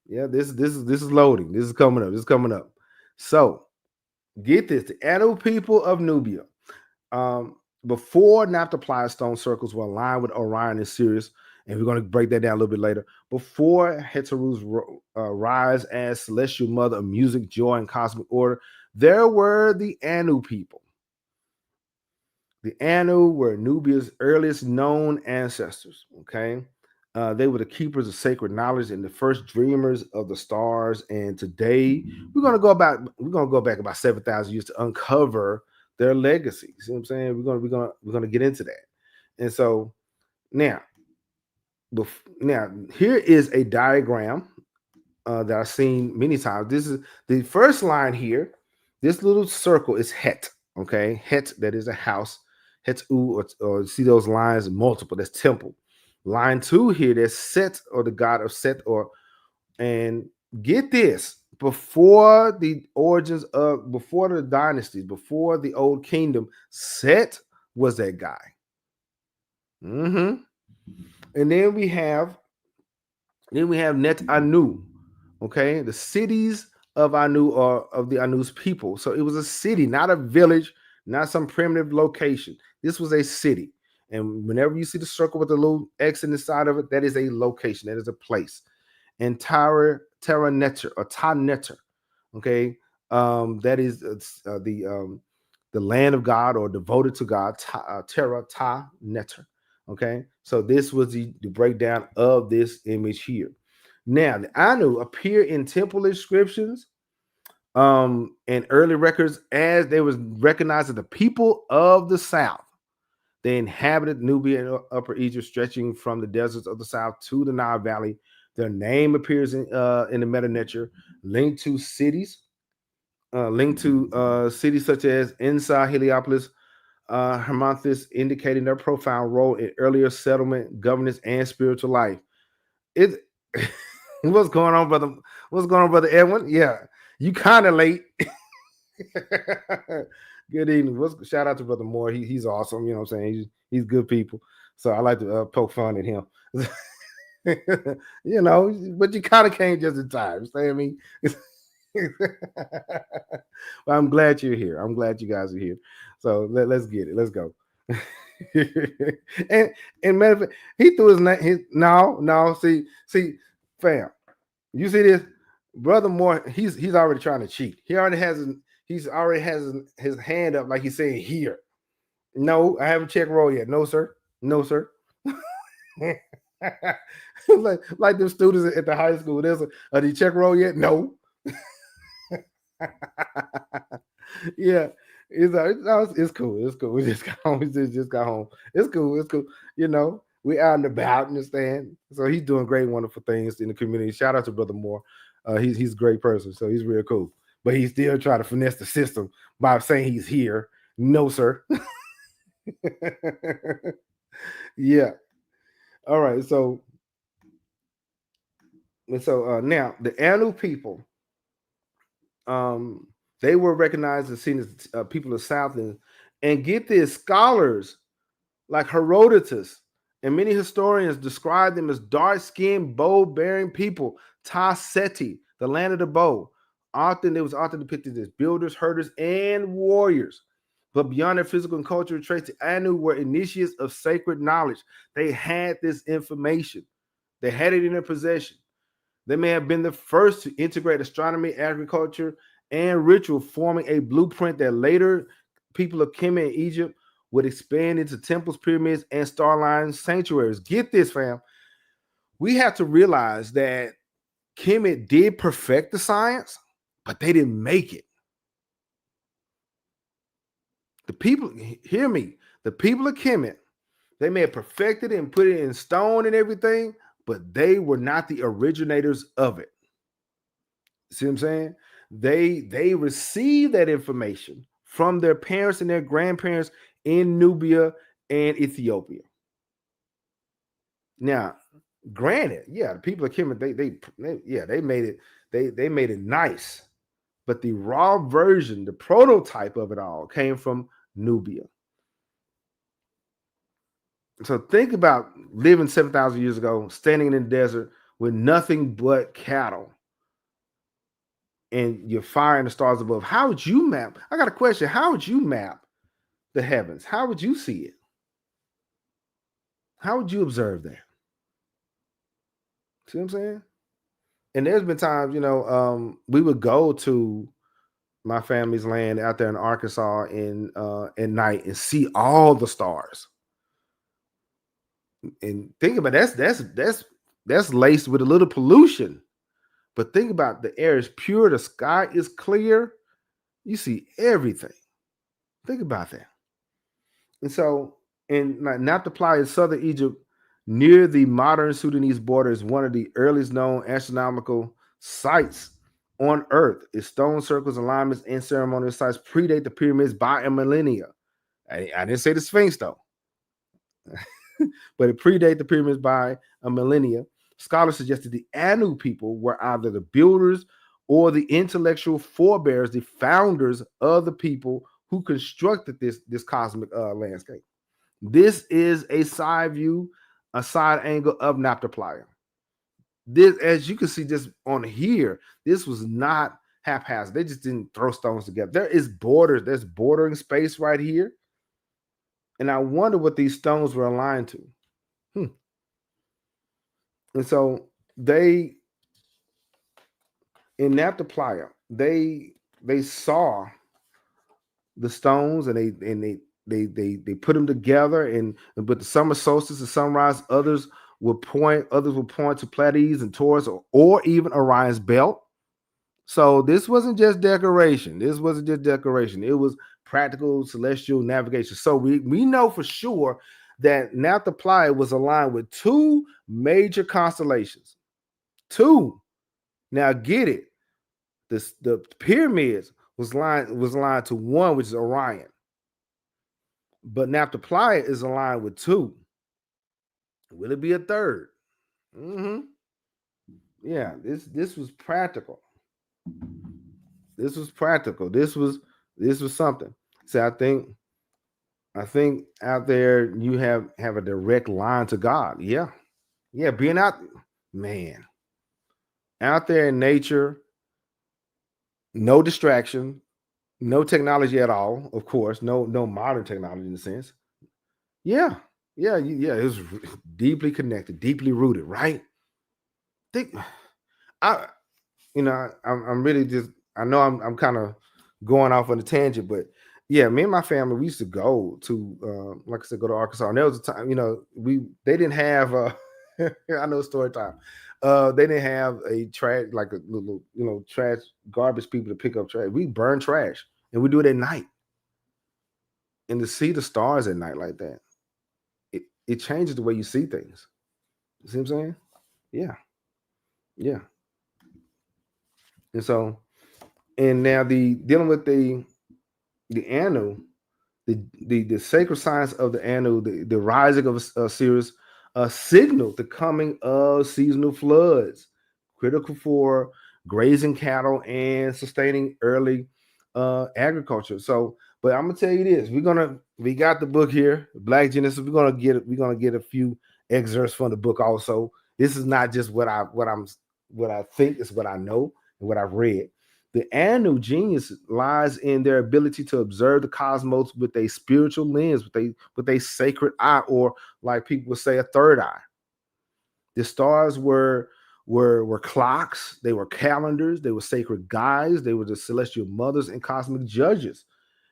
This is loading. This is coming up. So get this: the Anu people of Nubia. Before Napta Playa stone circles were aligned with Orion and Sirius, and we're going to break that down a little bit later. Before Heteru's rise as celestial mother of music, joy, and cosmic order, there were the Anu people. The Anu were Nubia's earliest known ancestors. Okay, they were the keepers of sacred knowledge and the first dreamers of the stars. And today we're going to go back about 7,000 years to uncover their legacy. See what I'm saying? We're gonna get into that. And so now here is a diagram that I've seen many times. This is the first line here. This little circle is Het. Okay, Het, that is a house. Het or see those lines, multiple. That's temple. Line 2 here, there's Set, or the god of Set, and get this: before the dynasties, before the old kingdom, Set was that guy. And then we have Net Anu. Okay, the cities of Anu, or of the Anu's people. So it was a city, not a village, not some primitive location. This was a city. And whenever you see the circle with the little X in the side of it, that is a location, that is a place. And Terra Netter, or Ta Netter. Okay, that is the land of God, or devoted to God, Terra Ta Netter. Okay, so this was the breakdown of this image here. Now, the Anu appear in temple inscriptions and early records as they was recognized as the people of the South. They inhabited Nubia and Upper Egypt, stretching from the deserts of the south to the Nile Valley. Their name appears in the Meta Nature, linked to cities, cities such as Ensa, Heliopolis, Hermonthis, indicating their profound role in earlier settlement, governance, and spiritual life. It what's going on, brother? What's going on, brother Edwin? Yeah, you kind of late. Good evening. Shout out to Brother Moore. He's awesome. You know what I'm saying? He's good people. So I like to poke fun at him. You know, but you kind of came just in time. Say I mean. Well, I'm glad you're here. I'm glad you guys are here. So let's get it. Let's go. and matter of fact, he threw his name. No. See, fam. You see this, Brother Moore? He's already trying to cheat. He already has his hand up like he's saying here. No, I haven't checked roll yet. No, sir. No, sir. like them students at the high school. Did you check roll yet? No. Yeah, it's cool. It's cool. We just got home. Just got home. It's cool. It's cool. You know, we out and about, understand. So he's doing great, wonderful things in the community. Shout out to Brother Moore. He's a great person. So he's real cool. But he's still trying to finesse the system by saying he's here. No, sir. Yeah. All right. So now the Anu people, they were recognized and seen as people of Southland, and get this, scholars like Herodotus and many historians describe them as dark-skinned, bow-bearing people, Ta-Seti, the land of the bow. It was often depicted as builders, herders, and warriors. But beyond their physical and cultural traits, the Anu were initiates of sacred knowledge. They had this information. They had it in their possession. They may have been the first to integrate astronomy, agriculture, and ritual, forming a blueprint that later people of Kemet and Egypt would expand into temples, pyramids, and star-lined sanctuaries. Get this, fam. We have to realize that Kemet did perfect the science, but they didn't make it. The people, hear me, the people of Kemet, they may have perfected it and put it in stone and everything, but they were not the originators of it. See what I'm saying? They received that information from their parents and their grandparents in Nubia and Ethiopia. Now, granted, yeah, the people of Kemet, they made it, they made it nice, but the raw version, the prototype of it all, came from Nubia. So think about living 7,000 years ago, standing in the desert with nothing but cattle, and you're firing the stars above. How would you map? I got a question. How would you map the heavens? How would you see it? How would you observe that? See what I'm saying? And there's been times, we would go to my family's land out there in Arkansas at night and see all the stars. And think about that's laced with a little pollution. But think about, the air is pure, the sky is clear. You see everything. Think about that. And so in Napta Playa, southern Egypt, near the modern Sudanese border, is one of the earliest known astronomical sites on Earth. Its stone circles, alignments, and ceremonial sites predate the pyramids by a millennia. I didn't say the Sphinx, though. But it predates the pyramids by a millennia. Scholars suggested the Anu people were either the builders or the intellectual forebears, the founders of the people who constructed this cosmic landscape. This is a side view, a side angle of Napta Playa. This, as you can see just on here, this was not haphazard. They just didn't throw stones together. There is borders. There's bordering space right here. And I wonder what these stones were aligned to. And so in Napta Playa, they saw the stones, and they put them together, and with the summer solstice and sunrise, others would point to Pleiades and Taurus, or even Orion's belt. So this wasn't just decoration. It was practical celestial navigation. So we know for sure that Napta Playa was aligned with two major constellations. Two. Now get it. The pyramids was aligned to one, which is Orion. But Napta Playa is aligned with two. Will it be a third? Mm-hmm. Yeah, this was practical. This was practical. This was something. So I think out there you have a direct line to God. Yeah. Yeah, being out, man, out there in nature, no distraction, no technology at all, of course, no modern technology in a sense. Yeah. Yeah, yeah, it was deeply connected, deeply rooted, right? Think I I'm really just I know I'm kind of going off on a tangent, but yeah, me and my family we used to go to like I said, go to Arkansas. And there was a time, they didn't have I know story time. They didn't have a trash like a little, trash garbage people to pick up trash. We burn trash and we do it at night. And to see the stars at night like that, it changes the way you see things. You see what I'm saying? Yeah, yeah. And so and now the dealing with the Anu, the sacred science of the Anu, the rising of Sirius, signaled the coming of seasonal floods, critical for grazing cattle and sustaining early agriculture. So, but I'm gonna tell you this: we got the book here, Black Genesis. We're gonna get a few excerpts from the book. Also, this is not just what I think; it's what I know and what I've read. The Anu genius lies in their ability to observe the cosmos with a spiritual lens, with a sacred eye, or like people would say, a third eye. The stars were clocks, they were calendars, they were sacred guides, they were the celestial mothers and cosmic judges.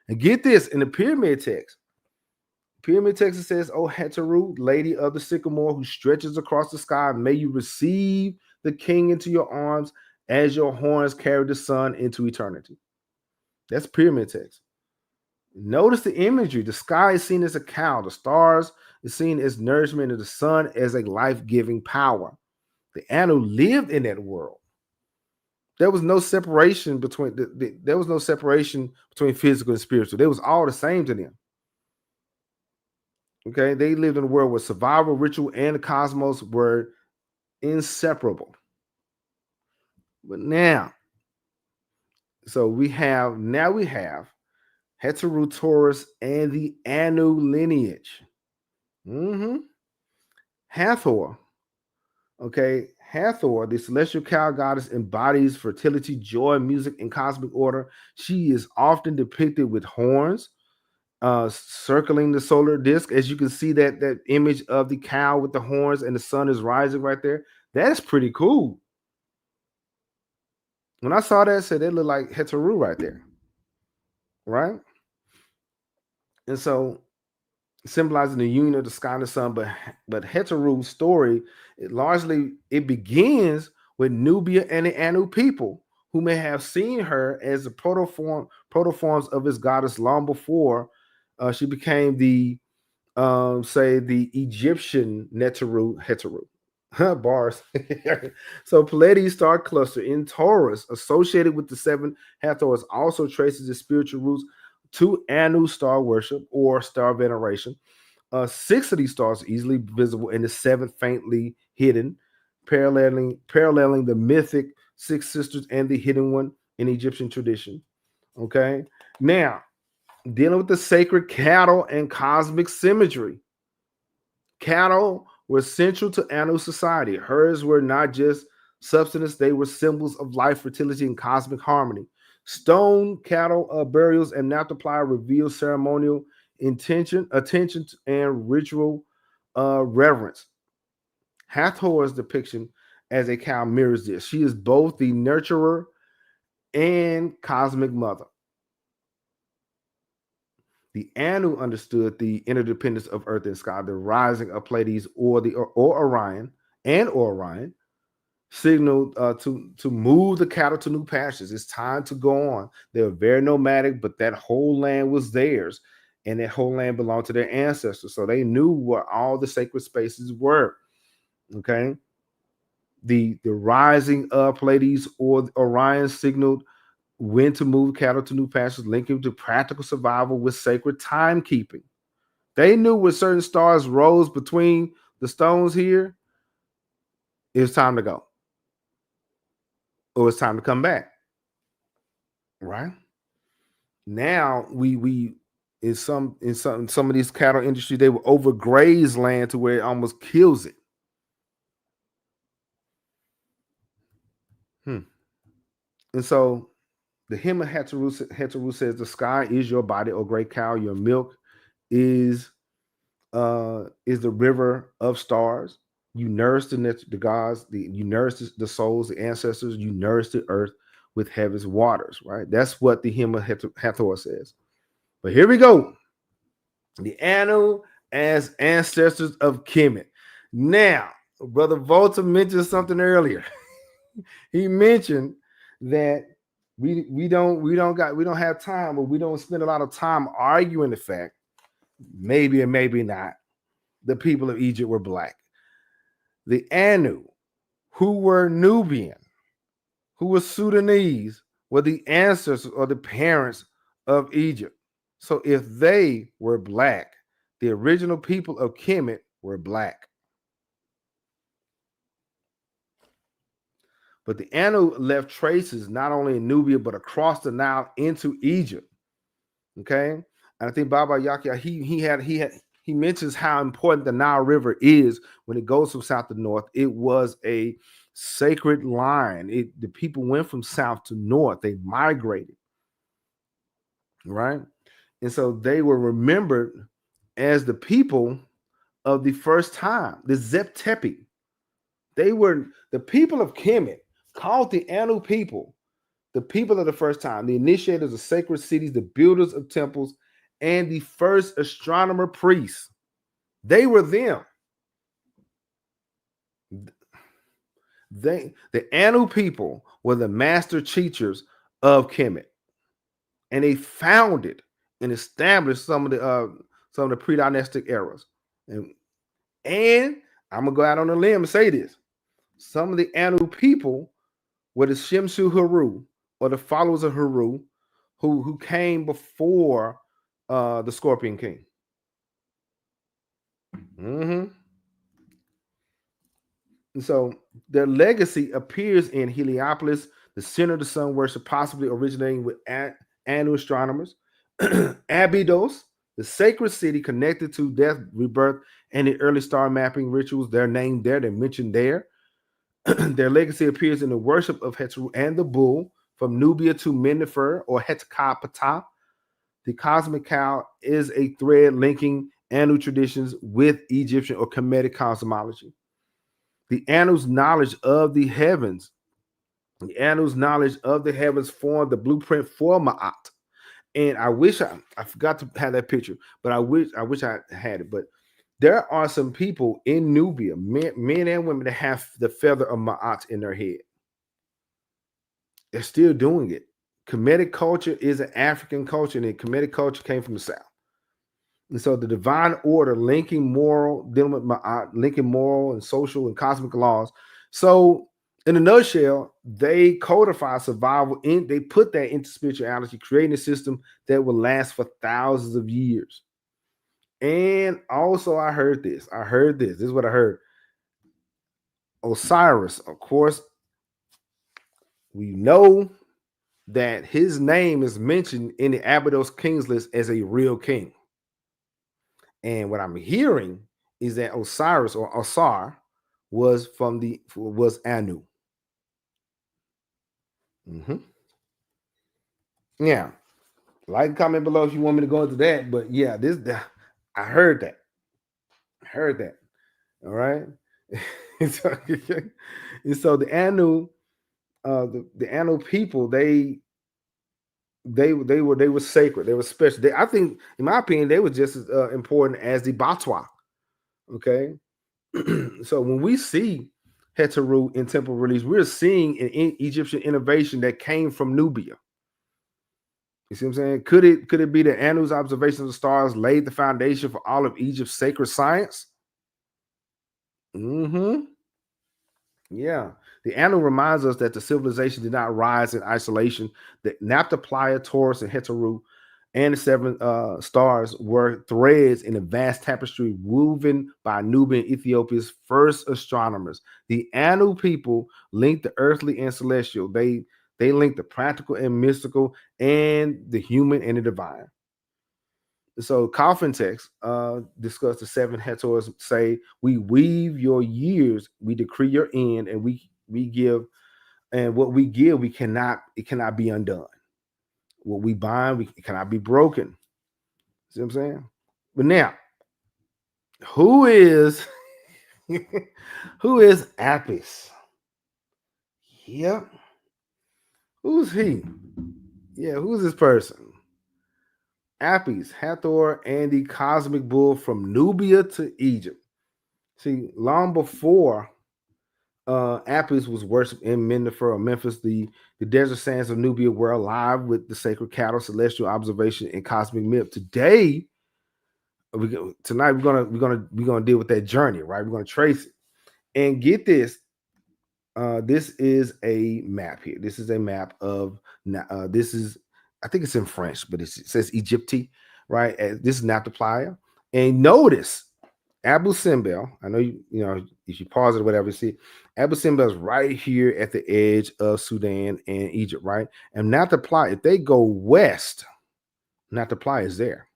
And get this in the pyramid text it says, "O Heteru, lady of the sycamore who stretches across the sky, may you receive the king into your arms as your horns carry the sun into eternity." That's pyramid text. Notice the imagery. The sky is seen as a cow. The stars is seen as nourishment, and the sun as a life-giving power. The Anu lived in that world. There was no separation between there was no separation between physical and spiritual. They was all the same to them. Okay, they lived in a world where survival, ritual, and the cosmos were inseparable. But we have Heteru Taurus and the Anu lineage. Mm-hmm. Hathor. Okay, Hathor, the celestial cow goddess, embodies fertility, joy, music, and cosmic order. She is often depicted with horns, circling the solar disk. As you can see that image of the cow with the horns and the sun is rising right there. That's pretty cool. When I saw that, I said it looked like Heteru right there, right? And so symbolizing the union of the sky and the sun, but Heteru's story it begins with Nubia and the Anu people who may have seen her as the protoforms of his goddess long before she became the say the Egyptian Heteru. Bars. So Pleiades star cluster in Taurus, associated with the seven Hathors, also traces the spiritual roots to Anu star worship or star veneration. Six of these stars are easily visible, and the seventh faintly hidden, paralleling the mythic six sisters and the hidden one in Egyptian tradition. Okay, now dealing with the sacred cattle and cosmic symmetry. Cattle were central to Anu society. Hers were not just substance, they were symbols of life, fertility, and cosmic harmony. Stone cattle burials and Napta Playa reveal ceremonial attention, and ritual reverence. Hathor's depiction as a cow mirrors this. She is both the nurturer and cosmic mother. The Anu understood the interdependence of Earth and sky, the rising of Pleiades or Orion. signaled to move the cattle to new pastures. It's time to go on. They were very nomadic, but that whole land was theirs, and that whole land belonged to their ancestors. So they knew where all the sacred spaces were. Okay. The rising of Pleiades or Orion signaled when to move cattle to new pastures, linking to practical survival with sacred timekeeping. They knew when certain stars rose between the stones here, it was time to go, or it's time to come back. Right now, we in some of these cattle industry, they will overgraze land to where it almost kills it. And so the hymn of Heteru says, "The sky is your body, O great cow. Your milk is the river of stars. You nourish the gods, you nourish the souls, the ancestors. You nourish the earth with heaven's waters." Right. That's what the hymn of Hathor says. But here we go. The Anu as ancestors of Kemet. Now, Brother Volta mentioned something earlier. He mentioned that we don't have time, or we don't spend a lot of time arguing the fact, maybe and maybe not, the people of Egypt were black. The Anu, who were Nubian, who were Sudanese, were the ancestors or the parents of Egypt. So if they were black, the original people of Kemet were black. But the Anu left traces not only in Nubia, but across the Nile into Egypt. Okay. And I think Baba Yakia, he mentions how important the Nile River is when it goes from south to north. It was a sacred line. The people went from south to north. They migrated. Right. And so they were remembered as the people of the first time, the Zep Tepi. They were the people of Kemet, called the Anu people, the people of the first time, the initiators of sacred cities, the builders of temples, and the first astronomer priests. They were them. The Anu people were the master teachers of Kemet, and they founded and established some of the pre-dynastic eras. And I'm gonna go out on a limb and say this: some of the Anu people were the Shimshu Haru, or the followers of Haru, who came before the Scorpion King. Mm-hmm. And so their legacy appears in Heliopolis, the center of the sun worship, possibly originating with Anu astronomers. Abydos, the sacred city connected to death, rebirth, and the early star mapping rituals. They're named there, they're mentioned there. Their legacy appears in the worship of Heteru and the bull, from Nubia to Mennefer or Hetkapata. The cosmic cow is a thread linking Anu traditions with Egyptian or Kemetic cosmology. The Anu's knowledge of the heavens, formed the blueprint for Ma'at. And I wish I forgot to have that picture, but I wish I had it. But there are some people in Nubia, men and women, that have the feather of Ma'at in their head. They're still doing it. Kemetic culture is an African culture, and the Kemetic culture came from the South. And so the divine order linking moral, dealing with linking moral and social and cosmic laws. So in a nutshell, they codify survival they put that into spirituality, creating a system that will last for thousands of years. And also I heard this. This is what I heard. Osiris, of course, we know that his name is mentioned in the Abydos Kings list as a real king. And what I'm hearing is that Osiris or Osar was Anu. Mm-hmm. Yeah. Like, comment below if you want me to go into that. But yeah, I heard that. All right. and so the Anu, the Anu people, they were sacred. They were special. I think, in my opinion, they were just as important as the Batwa. Okay. So when we see Heteru in temple reliefs. We're seeing an Egyptian innovation that came from Nubia. You see what I'm saying? Could it be that Anu's observations of the stars laid the foundation for all of Egypt's sacred science? Mm-hmm. Yeah. The Anu reminds us that the civilization did not rise in isolation. The Napta Playa, Taurus, and Heteru, and the seven stars were threads in a vast tapestry woven by Nubian Ethiopia's first astronomers. The Anu people linked the earthly and celestial. They linked the practical and mystical, and the human and the divine. So coffin text discuss the seven Hetors, say, we weave your years, we decree your end, and we give, and what we give, it cannot be undone. What we bind, it cannot be broken. See what I'm saying? But now, who is who is Apis? Yep. Who's he? Yeah, who's this person? Apis, Hathor, and the cosmic bull from Nubia to Egypt. See, long before Apis was worshipped in Mennefer or Memphis, the desert sands of Nubia were alive with the sacred cattle, celestial observation, and cosmic myth. Tonight we're gonna deal with that journey, right? We're gonna trace it and get this. This is a map here. This is a map of this is, I think it's in French, but it says Egypti, right? This is Nabta Playa, and notice Abu Simbel. I know you know if you pause it or whatever, see Abu Simbel is right here at the edge of Sudan and Egypt, right? And Nabta Playa, if they go west, Nabta Playa is there.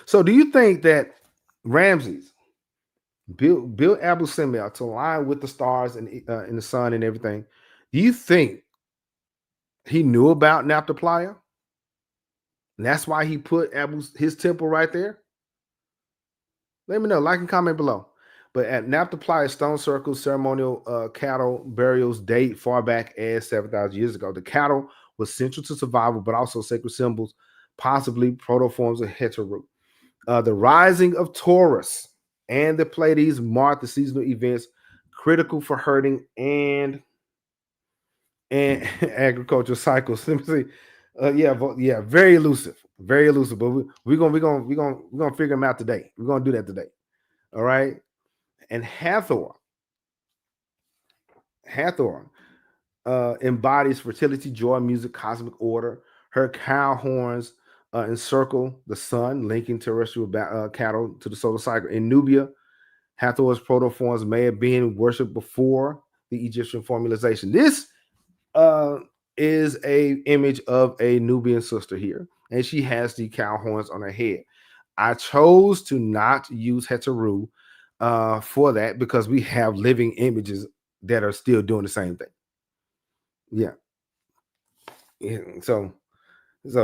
So, do you think that Ramses built Abu Simbel to align with the stars and in the sun and everything? Do you think he knew about Nabta Playa, and that's why he put his temple right there? Let me know. Like and comment below. But at Napta Playa stone circles, ceremonial cattle burials date far back as 7,000 years ago. The cattle was central to survival, but also sacred symbols, possibly protoforms of Heteru. The rising of Taurus and the Pleiades marked the seasonal events critical for herding and agricultural cycles. Let me see. Yeah, very elusive, very elusive. But we're gonna figure them out today. We're gonna do that today. All right. And Hathor embodies fertility, joy, music, cosmic order. Her cow horns encircle the sun, linking terrestrial cattle to the solar cycle. In Nubia, Hathor's protoforms may have been worshipped before the Egyptian formalization. This uh, is a image of a Nubian sister here, and she has the cow horns on her head. I chose to not use Heteru for that because we have living images that are still doing the same thing. Yeah. So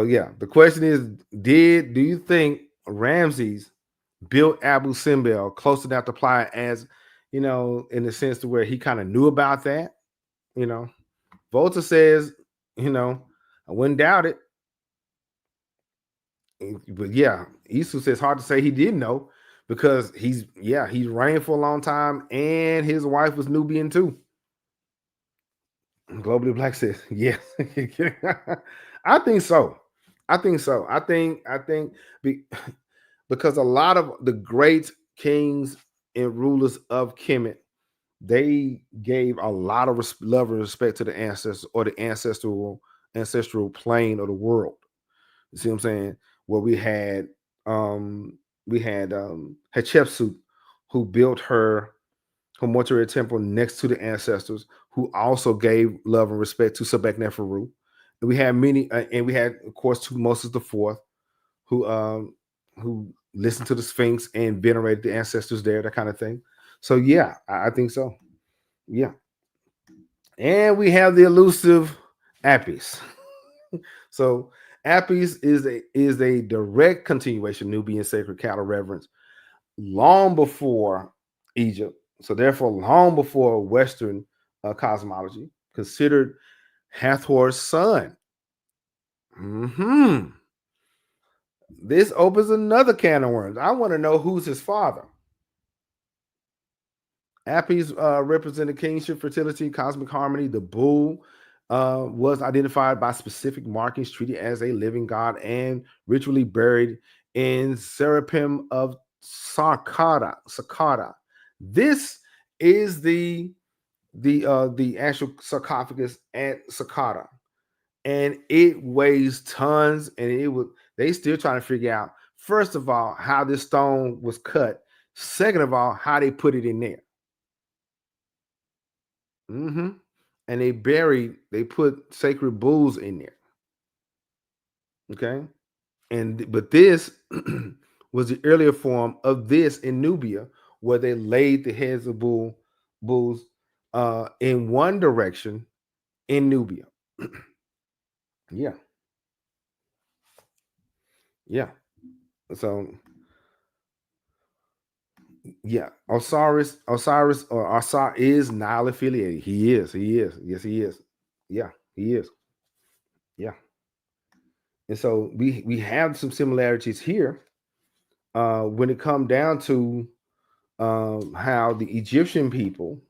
yeah, the question is, do you think Ramses built Abu Simbel close enough to apply as, in the sense to where he kind of knew about that? You know, Volta says, I wouldn't doubt it. But yeah, Isu says hard to say he didn't know because he's reigned for a long time and his wife was Nubian too. Globally Black says, yeah. I think so. I think because a lot of the great kings and rulers of Kemet, they gave a lot of love and respect to the ancestors or the ancestral plane of the world. You see what I'm saying? Where we had Hatshepsut, who built her mortuary temple next to the ancestors, who also gave love and respect to Sebek Neferu. And we had many, and we had, of course, Tutmosis the Fourth, who listened to the Sphinx and venerated the ancestors there, that kind of thing. So yeah, I think so. Yeah, and we have the elusive Apis. So Apis is a direct continuation of Nubian sacred cattle reverence long before Egypt. So therefore, long before Western cosmology, considered Hathor's son. This opens another can of worms. I want to know who's his father. Apis represented kingship, fertility, cosmic harmony. The bull was identified by specific markings, treated as a living god, and ritually buried in Seraphim of Saqqara. This is the actual sarcophagus at Saqqara, and it weighs tons. And it would they still trying to figure out, first of all, how this stone was cut. Second of all, how they put it in there. hmm And they put sacred bulls in there. Okay. But this was the earlier form of this in Nubia, where they laid the heads of bulls in one direction in Nubia. Yeah. Yeah. So yeah, Osiris or Asa is Nile affiliated. He is. He is. Yes, he is. Yeah, he is. Yeah. And so we have some similarities here when it come down to how the Egyptian people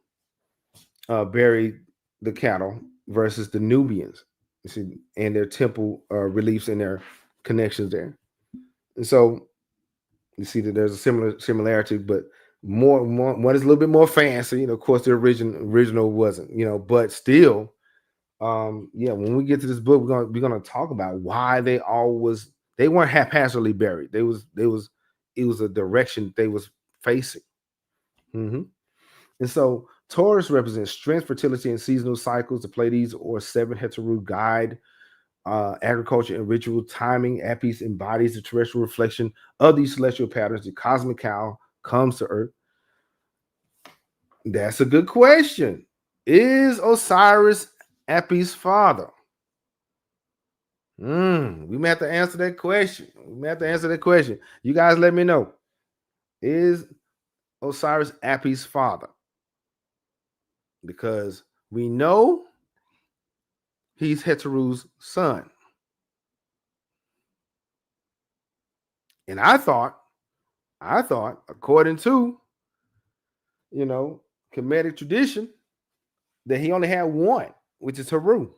buried the cattle versus the Nubians. You see, and their temple reliefs and their connections there. And so you see that there's a similarity, but one is a little bit more fancy. Of course, the original wasn't, but still, yeah. When we get to this book, we're gonna talk about why they weren't haphazardly buried. It was a direction they was facing. hmm And so Taurus represents strength, fertility, and seasonal cycles. The Pleiades or seven Heteru guide agriculture and ritual timing. Apis embodies the terrestrial reflection of these celestial patterns. The cosmic cow comes to Earth. That's a good question. Is Osiris Apis' father? We may have to answer that question. You guys let me know. Is Osiris Apis' father? Because we know he's Heteru's son. And I thought, according to, Kemetic tradition, that he only had one, which is Heru.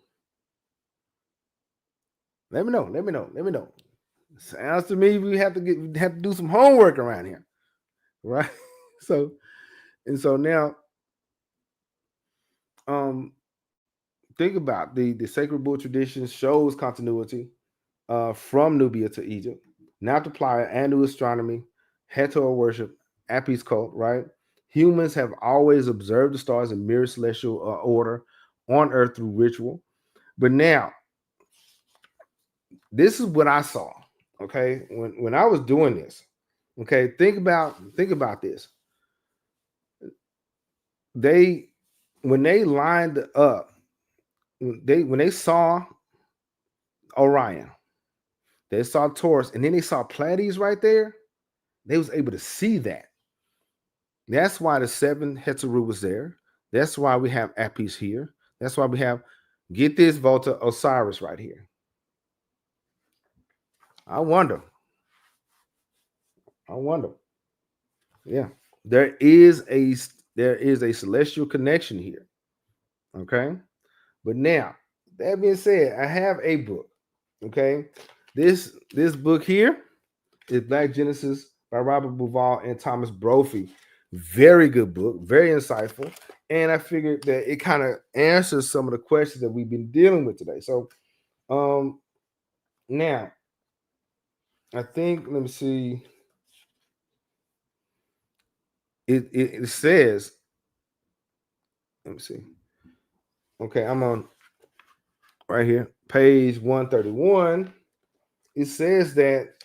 Let me know. Sounds to me we have to do some homework around here, right? So now, think about the sacred bull tradition shows continuity from Nubia to Egypt, Napta Playa, Anu astronomy, Hathor worship, Apis cult, right? Humans have always observed the stars in mirror celestial order on Earth through ritual. But now, this is what I saw. Okay, when I was doing this, okay, think about this. When they lined up, when they saw Orion, they saw Taurus, and then they saw Pleiades right there. They was able to see that. That's why the seven Heteru was there. That's why we have Apis here. That's why we have, get this, Volta, Osiris right here. I wonder. Yeah, there is a celestial connection here. Okay, but now that being said, I have a book. Okay, this book here is Black Genesis by Robert Bauval and Thomas Brophy. Very good book, very insightful, and I figured that it kind of answers some of the questions that we've been dealing with today. So, now I think, let me see. It says, let me see. Okay, I'm on right here, page 131. It says that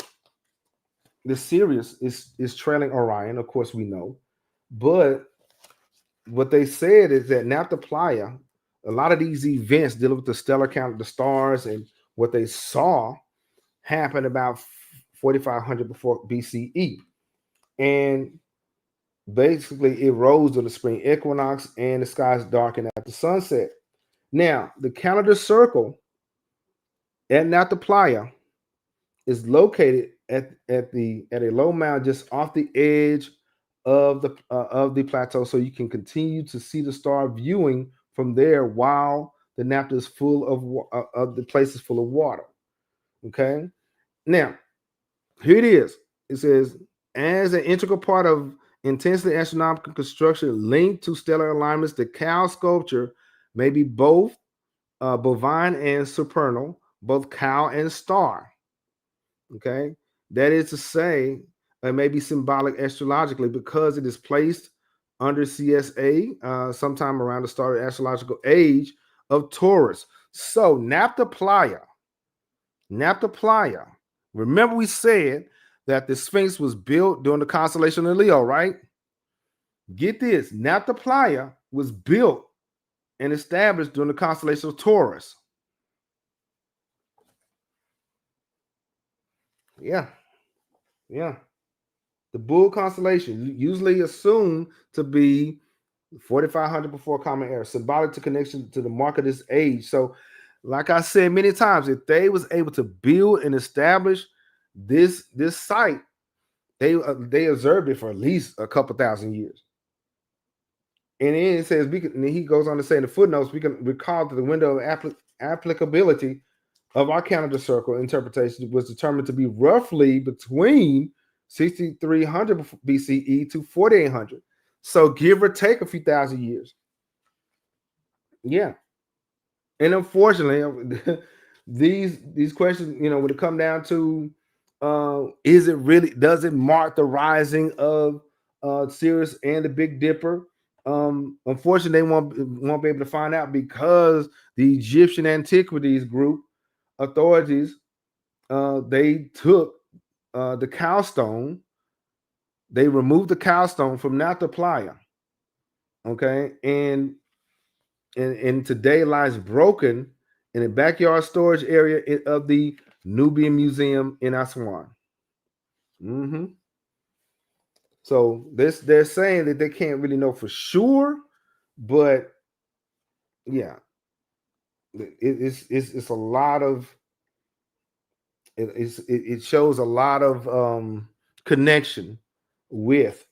the Sirius is trailing Orion. Of course, we know, but what they said is that Nabta Playa, a lot of these events dealing with the stellar count of the stars and what they saw happened about 4,500 before BCE, and basically it rose during the spring equinox, and the skies darkened at the sunset. Now, the calendar circle at Nabta Playa is located at a low mound just off the edge of the plateau, so you can continue to see the star viewing from there while the naphtha is full of the place is full of water. Okay, now here it is. It says, as an integral part of intensely astronomical construction linked to stellar alignments, the cow sculpture may be both bovine and supernal, both cow and star. Okay, that is to say, it may be symbolic astrologically because it is placed under CSA sometime around the start of astrological age of Taurus. So Napta Playa. Remember, we said that the Sphinx was built during the constellation of Leo, right? Get this, Napta Playa was built and established during the constellation of Taurus. Yeah. The Bull constellation, usually assumed to be 4,500 before Common Era, symbolic to connection to the mark of this age. So, like I said many times, if they was able to build and establish this site, they observed it for at least a couple thousand years. And then it says, and he goes on to say in the footnotes, we can recall that the window of applicability of our calendar circle interpretation was determined to be roughly between 6,300 BCE to 4,800. So give or take a few thousand years. Yeah. And unfortunately, these questions, when it come down to does it mark the rising of Sirius and the Big Dipper? Unfortunately, they won't be able to find out because the Egyptian Antiquities Group authorities they took the cow stone. They removed the cow stone from Nabta Playa. Okay, and today lies broken in a backyard storage area of the Nubian Museum in Aswan. Mm-hmm. So they're saying that they can't really know for sure, but yeah, it's a lot of it shows a lot of connection with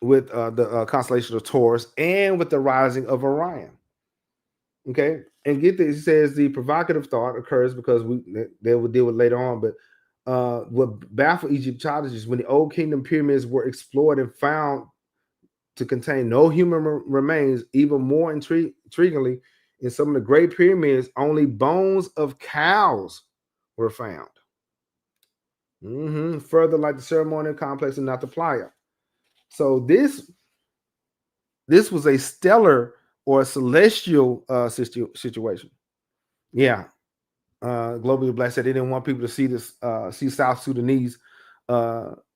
the constellation of Taurus and with the rising of Orion. Okay, and get this, it says the provocative thought occurs because they will deal with later on, but what baffled Egyptologists when the Old Kingdom pyramids were explored and found to contain no human remains, even more intriguingly, in some of the great pyramids, only bones of cows were found. Further, like the ceremonial complex in Nabta Playa. So this was a stellar or a celestial situation. Yeah. Globally Black said they didn't want people to see this, see South Sudanese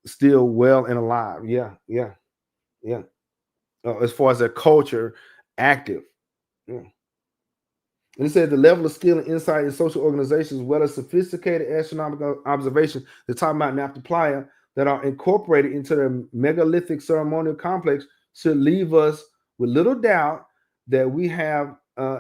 still well and alive. Yeah. As far as their culture active. Yeah. And it said the level of skill and insight in social organizations, as well as sophisticated astronomical observations, they're talking about Napta Playa, that are incorporated into the megalithic ceremonial complex, should leave us with little doubt that we have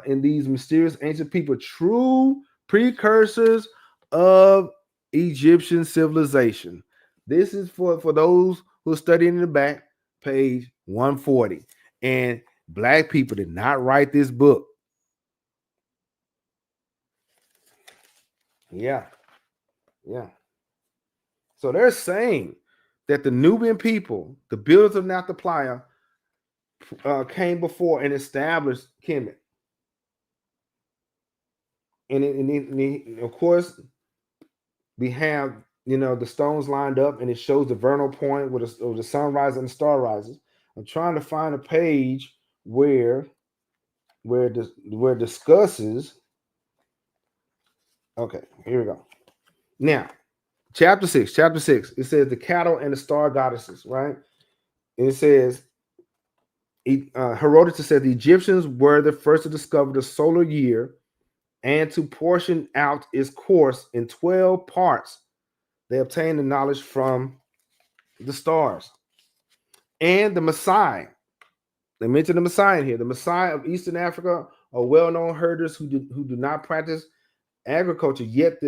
in these mysterious ancient people true precursors of Egyptian civilization. This is for those who are studying in the back, page 140. And Black people did not write this book. Yeah. So they're saying that the Nubian people, the builders of Napta Playa, came before and established Kemet. And of course, we have the stones lined up, and it shows the vernal point where the sun rises and the star rises. I'm trying to find a page where it discusses. Okay, here we go. Now, chapter 6. It says the cattle and the star goddesses, right? And it says Herodotus said the Egyptians were the first to discover the solar year and to portion out its course in 12 parts. They obtained the knowledge from the stars. And the Maasai. They mentioned the Maasai here. The Maasai of Eastern Africa are well-known herders who do not practice agriculture, yet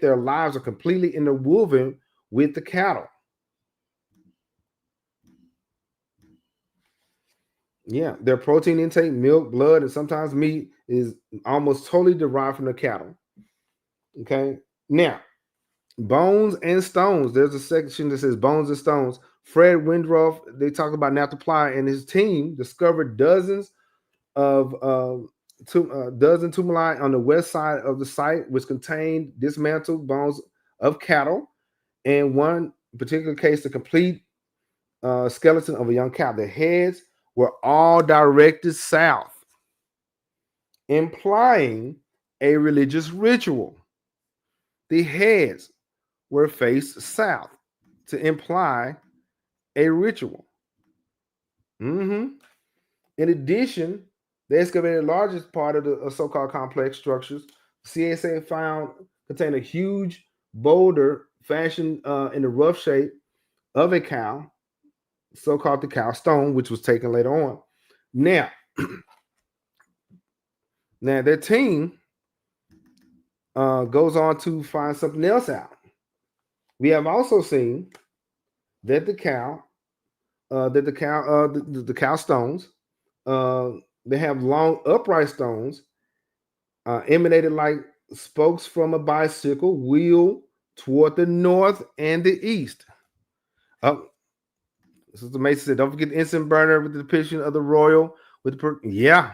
their lives are completely interwoven with the cattle. Yeah, their protein intake, milk, blood, and sometimes meat is almost totally derived from the cattle. Okay. Now, bones and stones. There's a section that says bones and stones. Fred Windroff, they talk about Napta Playa, and his team discovered dozens of dozen tumuli on the west side of the site, which contained dismantled bones of cattle, and one particular case, the complete skeleton of a young cow. The heads were all directed south, implying a religious ritual. The heads were faced south to imply a ritual. Mm-hmm. In addition, they excavated the largest part of the so-called complex structures. CSA found contained a huge boulder fashioned in the rough shape of a cow, so-called the cow stone, which was taken later on. Now, now their team goes on to find something else out. We have also seen that the cow, the cow stones, uh, they have long upright stones emanated like spokes from a bicycle wheel toward the north and the east. Oh, Sister Mason said, don't forget the incense burner with the depiction of the royal with the yeah.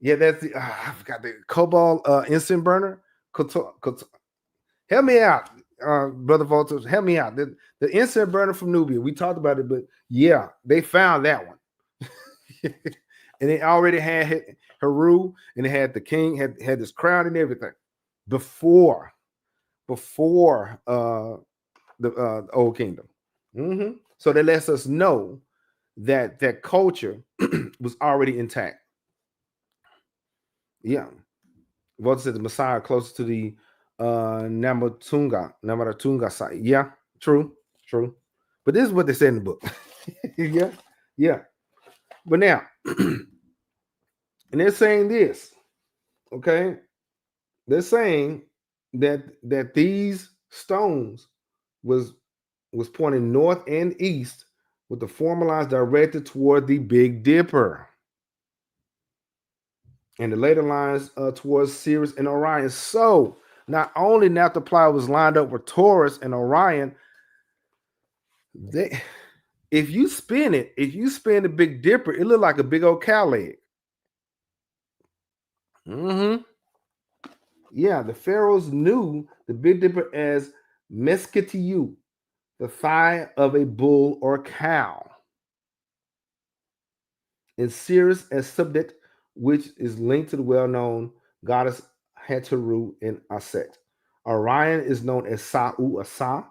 That's the I forgot the cobalt incense burner. Help me out, brother Voltage. Help me out. The incense burner from Nubia. We talked about it, but yeah, they found that one. And it already had Heru, and it had the king, had this crown and everything before the old kingdom. Mm-hmm. So that lets us know that that culture was already intact. Yeah. Volta said the Messiah closer to the Namatunga site. Yeah, true. But this is what they said in the book. yeah. But now, and they're saying this, okay? They're saying that these stones was was pointing north and east with the formalized directed toward the Big Dipper. And the later lines towards Sirius and Orion. So not only Napta Playa was lined up with Taurus and Orion, they if you spin the Big Dipper, it looked like a big old cow leg. Mm-hmm. Yeah, the pharaohs knew the Big Dipper as Mesketiu, the thigh of a bull or cow, and Sirius as Subdet, which is linked to the well-known goddess Hathor in Aset. Orion is known as Sa'u Asa,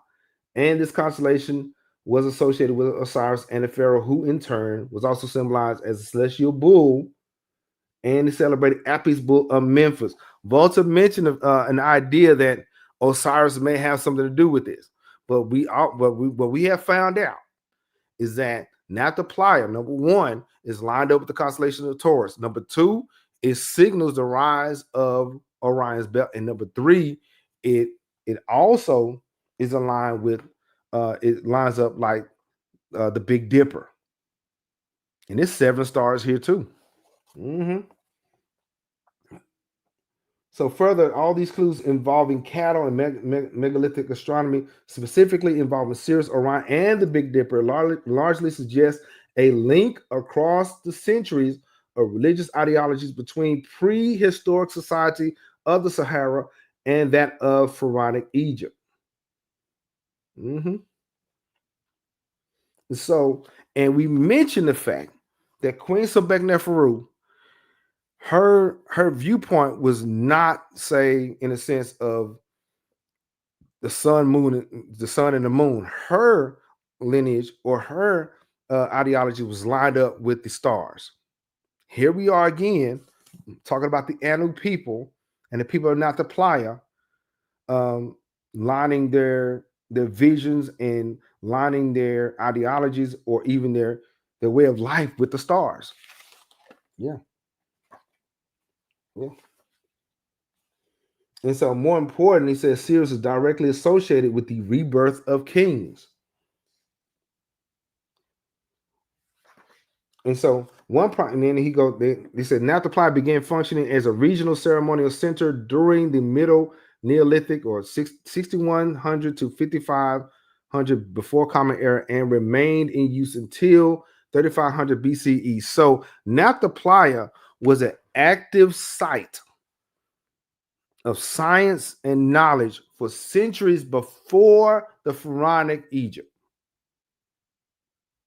and this constellation was associated with Osiris and the pharaoh, who in turn was also symbolized as a celestial bull, and he celebrated Apis bull of Memphis. Volta mentioned an idea that Osiris may have something to do with this, but what we have found out is that Napta Playa, number one, is lined up with the constellation of Taurus. Number two, it signals the rise of Orion's belt, and number three, it also is aligned with it lines up like the Big Dipper, and it's 7 stars here too. Mm-hmm. So further, all these clues involving cattle and megalithic astronomy, specifically involving Sirius, Orion, and the Big Dipper, largely suggest a link across the centuries of religious ideologies between prehistoric society of the Sahara and that of pharaonic Egypt. Mm-hmm. So, and we mentioned the fact that Queen Sobekneferu, her viewpoint was not, say, in a sense of the sun and the moon. Her lineage or her ideology was lined up with the stars. Here we are again talking about the Anu people and the people of Nabta Playa, lining their visions and lining their ideologies or even their way of life with the stars. Yeah. Yeah. And so, more important, he says Sirius is directly associated with the rebirth of kings. And so, And then they said Napta Playa began functioning as a regional ceremonial center during the Middle Neolithic, or 6100 to 5500 before Common Era, and remained in use until 3500 BCE. So Napta Playa was an active site of science and knowledge for centuries before the Pharaonic Egypt.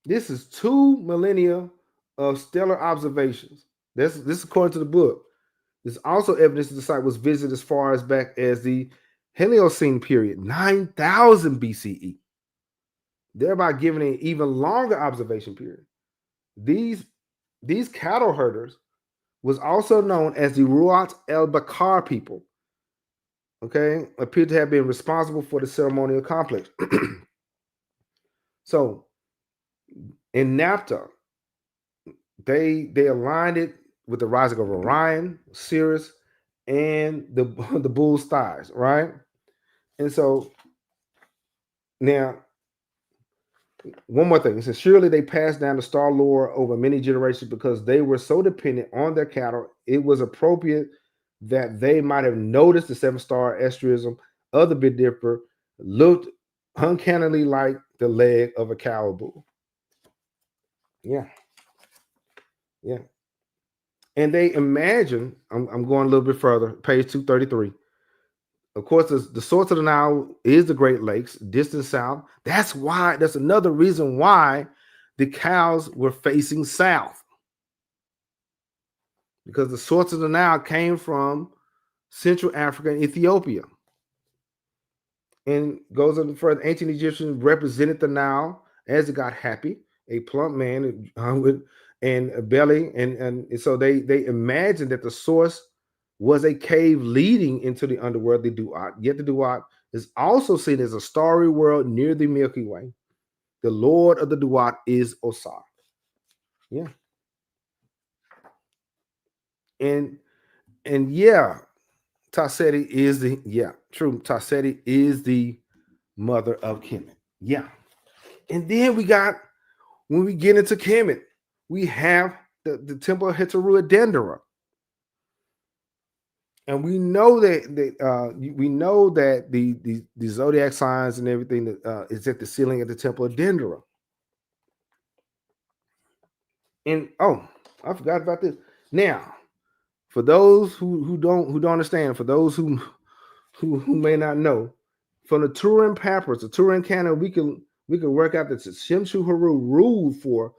This is 2 millennia of stellar observations. This is according to the book. There's also evidence that the site was visited as far as back as the Heliocene period, 9000 BCE, thereby giving an even longer observation period. These cattle herders was also known as the Ruat el Bakar people. Okay, appeared to have been responsible for the ceremonial complex. So in Napta, they aligned it with the rising of Orion, Sirius, and the the bull's thighs, right? And so now, one more thing. It says, surely they passed down the star lore over many generations because they were so dependent on their cattle. It was appropriate that they might have noticed the seven-star asterism of the Big Dipper looked uncannily like the leg of a cow bull. Yeah, yeah. And they imagine, I'm going a little bit further, page 233. Of course, the source of the Nile is the Great Lakes, distant south. That's another reason why the cows were facing south, because the source of the Nile came from Central Africa and Ethiopia. And goes on further, ancient Egyptians represented the Nile as it got happy, a plump man with and a belly, and so they imagined that the source was a cave leading into the underworld, the Duat. Yet the Duat is also seen as a starry world near the Milky Way. The Lord of the Duat is Osar. Yeah. And yeah, Taseti is Taseti is the mother of Kemet. Yeah. And then when we get into Kemet, we have the temple of Heteru at Dendera. And we know that the zodiac signs and everything that is at the ceiling of the temple of Dendera. And I forgot about this. Now, for those who don't understand, for those who may not know, from the Turin Papyrus, the Turin Canon, we can work out that Shemshu Haru ruled for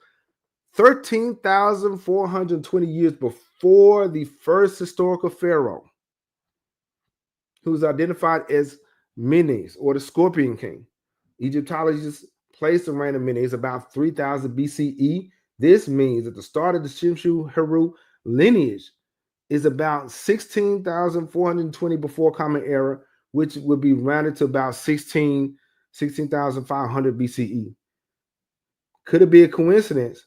13,420 years before the first historical pharaoh, who is identified as Menes, or the Scorpion King. Egyptologists place the reign of Menes about 3000 BCE. This means that the start of the Shemshu Haru lineage is about 16,420 before Common Era, which would be rounded to about 16,500 BCE. Could it be a coincidence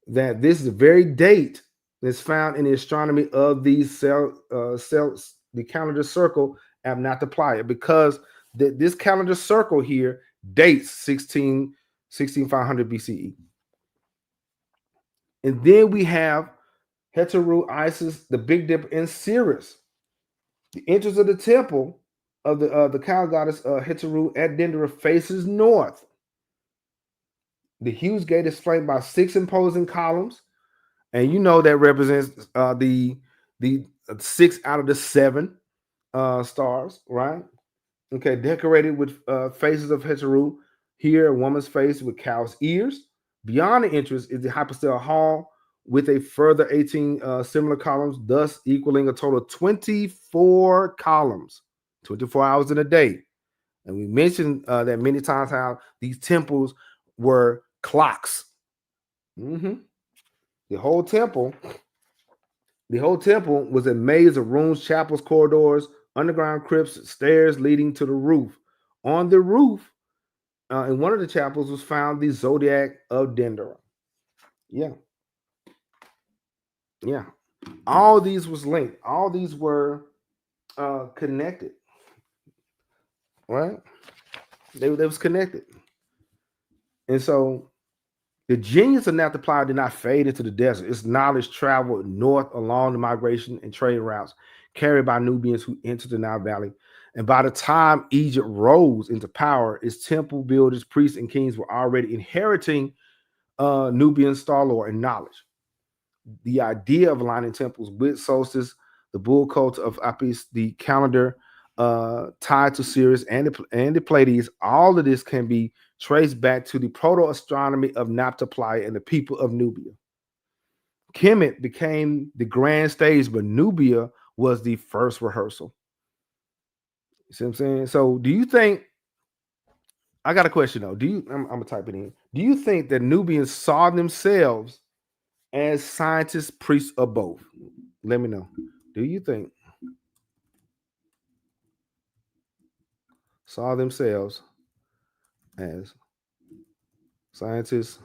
that this is the very date that's found in the astronomy of these the calendar circle at Napta Playa? Because this calendar circle here dates 16,500 BCE. And then we have Heteru, Isis, the Big Dipper, and Sirius. The entrance of the temple of the cow goddess Heteru at Dendera faces north. The huge gate is flanked by 6 imposing columns, and you know that represents the 6 out of the 7 stars, right? Okay, decorated with faces of Heteru. Here, a woman's face with cow's ears. Beyond the entrance is the hypostyle hall with a further 18 similar columns, thus equaling a total of 24 columns, 24 hours in a day. And we mentioned that many times, how these temples were clocks. Mm-hmm. The whole temple was a maze of rooms, chapels, corridors, underground crypts, stairs leading to the roof. On the roof, in one of the chapels, was found the zodiac of Dendera. Yeah. Yeah. All these was linked. All these were connected. Right? They was connected. And so The genius of Nabta Playa did not fade into the desert. Its knowledge traveled north along the migration and trade routes carried by Nubians who entered the Nile Valley. And by the time Egypt rose into power, its temple builders, priests, and kings were already inheriting Nubian star lore and knowledge. The idea of aligning temples with solstice, the bull cult of Apis, the calendar tied to Sirius and the Pleiades, all of this can be traced back to the proto-astronomy of Napta Playa and the people of Nubia. Kemet became the grand stage, but Nubia was the first rehearsal. You see what I'm saying? So do you think, I got a question though. I'm gonna type it in. Do you think that Nubians saw themselves as scientists, priests, or both? Let me know. Do you think saw themselves as scientists,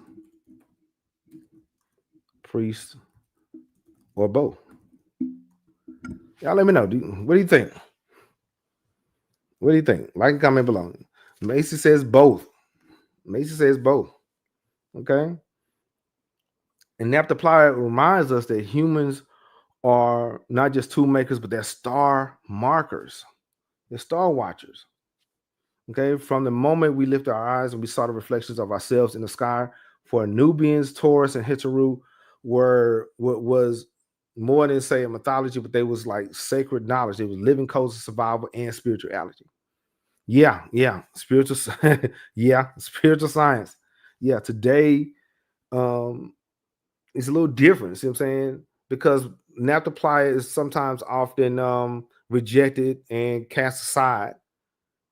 priests, or both? Y'all let me know. What do you think? What do you think? Like and comment below. Macy says both. Macy says both. Okay. And Napta Playa reminds us that humans are not just tool makers, but they're star markers. They're star watchers. Okay. From the moment we lift our eyes and we saw the reflections of ourselves in the sky, for Nubians, Taurus, and Hathor were what was more than say a mythology, but they was like sacred knowledge. They was living codes of survival and spirituality. Yeah, spiritual, yeah, spiritual science. Yeah, today it's a little different. See what I'm saying? Because Napta Playa is sometimes often rejected and cast aside,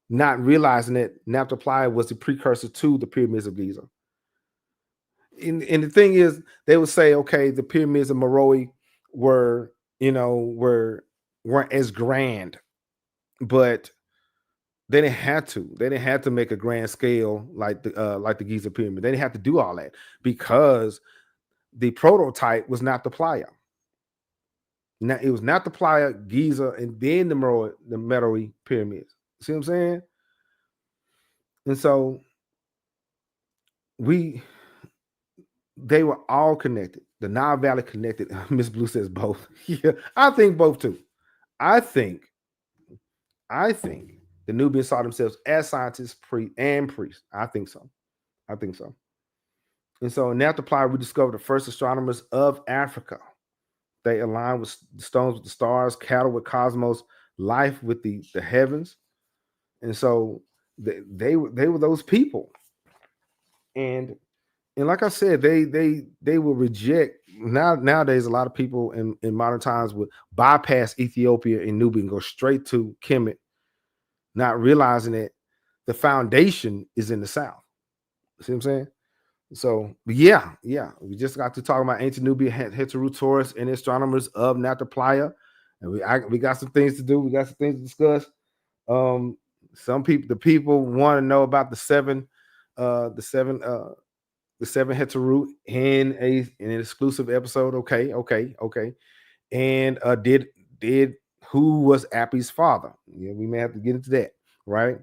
not realizing that Napta Playa was the precursor to the pyramids of Giza. And the thing is, they would say, okay, the pyramids of Meroe were, weren't as grand, but they didn't have to. They didn't have to make a grand scale like the Giza pyramid. They didn't have to do all that because the prototype was not the Playa. Now it was not the Playa, Giza, and then the Meroe pyramids. See what I'm saying? And so they were all connected. The Nile Valley connected. Miss Blue says both. Yeah, I think both too. I think the Nubians saw themselves as scientists, priests. I think so. And so in Napta Playa, we discovered the first astronomers of Africa. They aligned with stones with the stars, cattle with cosmos, life with the heavens. And so they were those people. And like I said, they will reject nowadays. A lot of people in modern times would bypass Ethiopia and Nubia and go straight to Kemet, not realizing that the foundation is in the south. See what I'm saying? So yeah, we just got to talk about ancient Nubia, Hathor, Taurus, and astronomers of Napta Playa, and we got some things to do. We got some things to discuss. The people want to know about the seven Hathor in an exclusive episode. Okay. And did who was Appy's father? Yeah, we may have to get into that, right?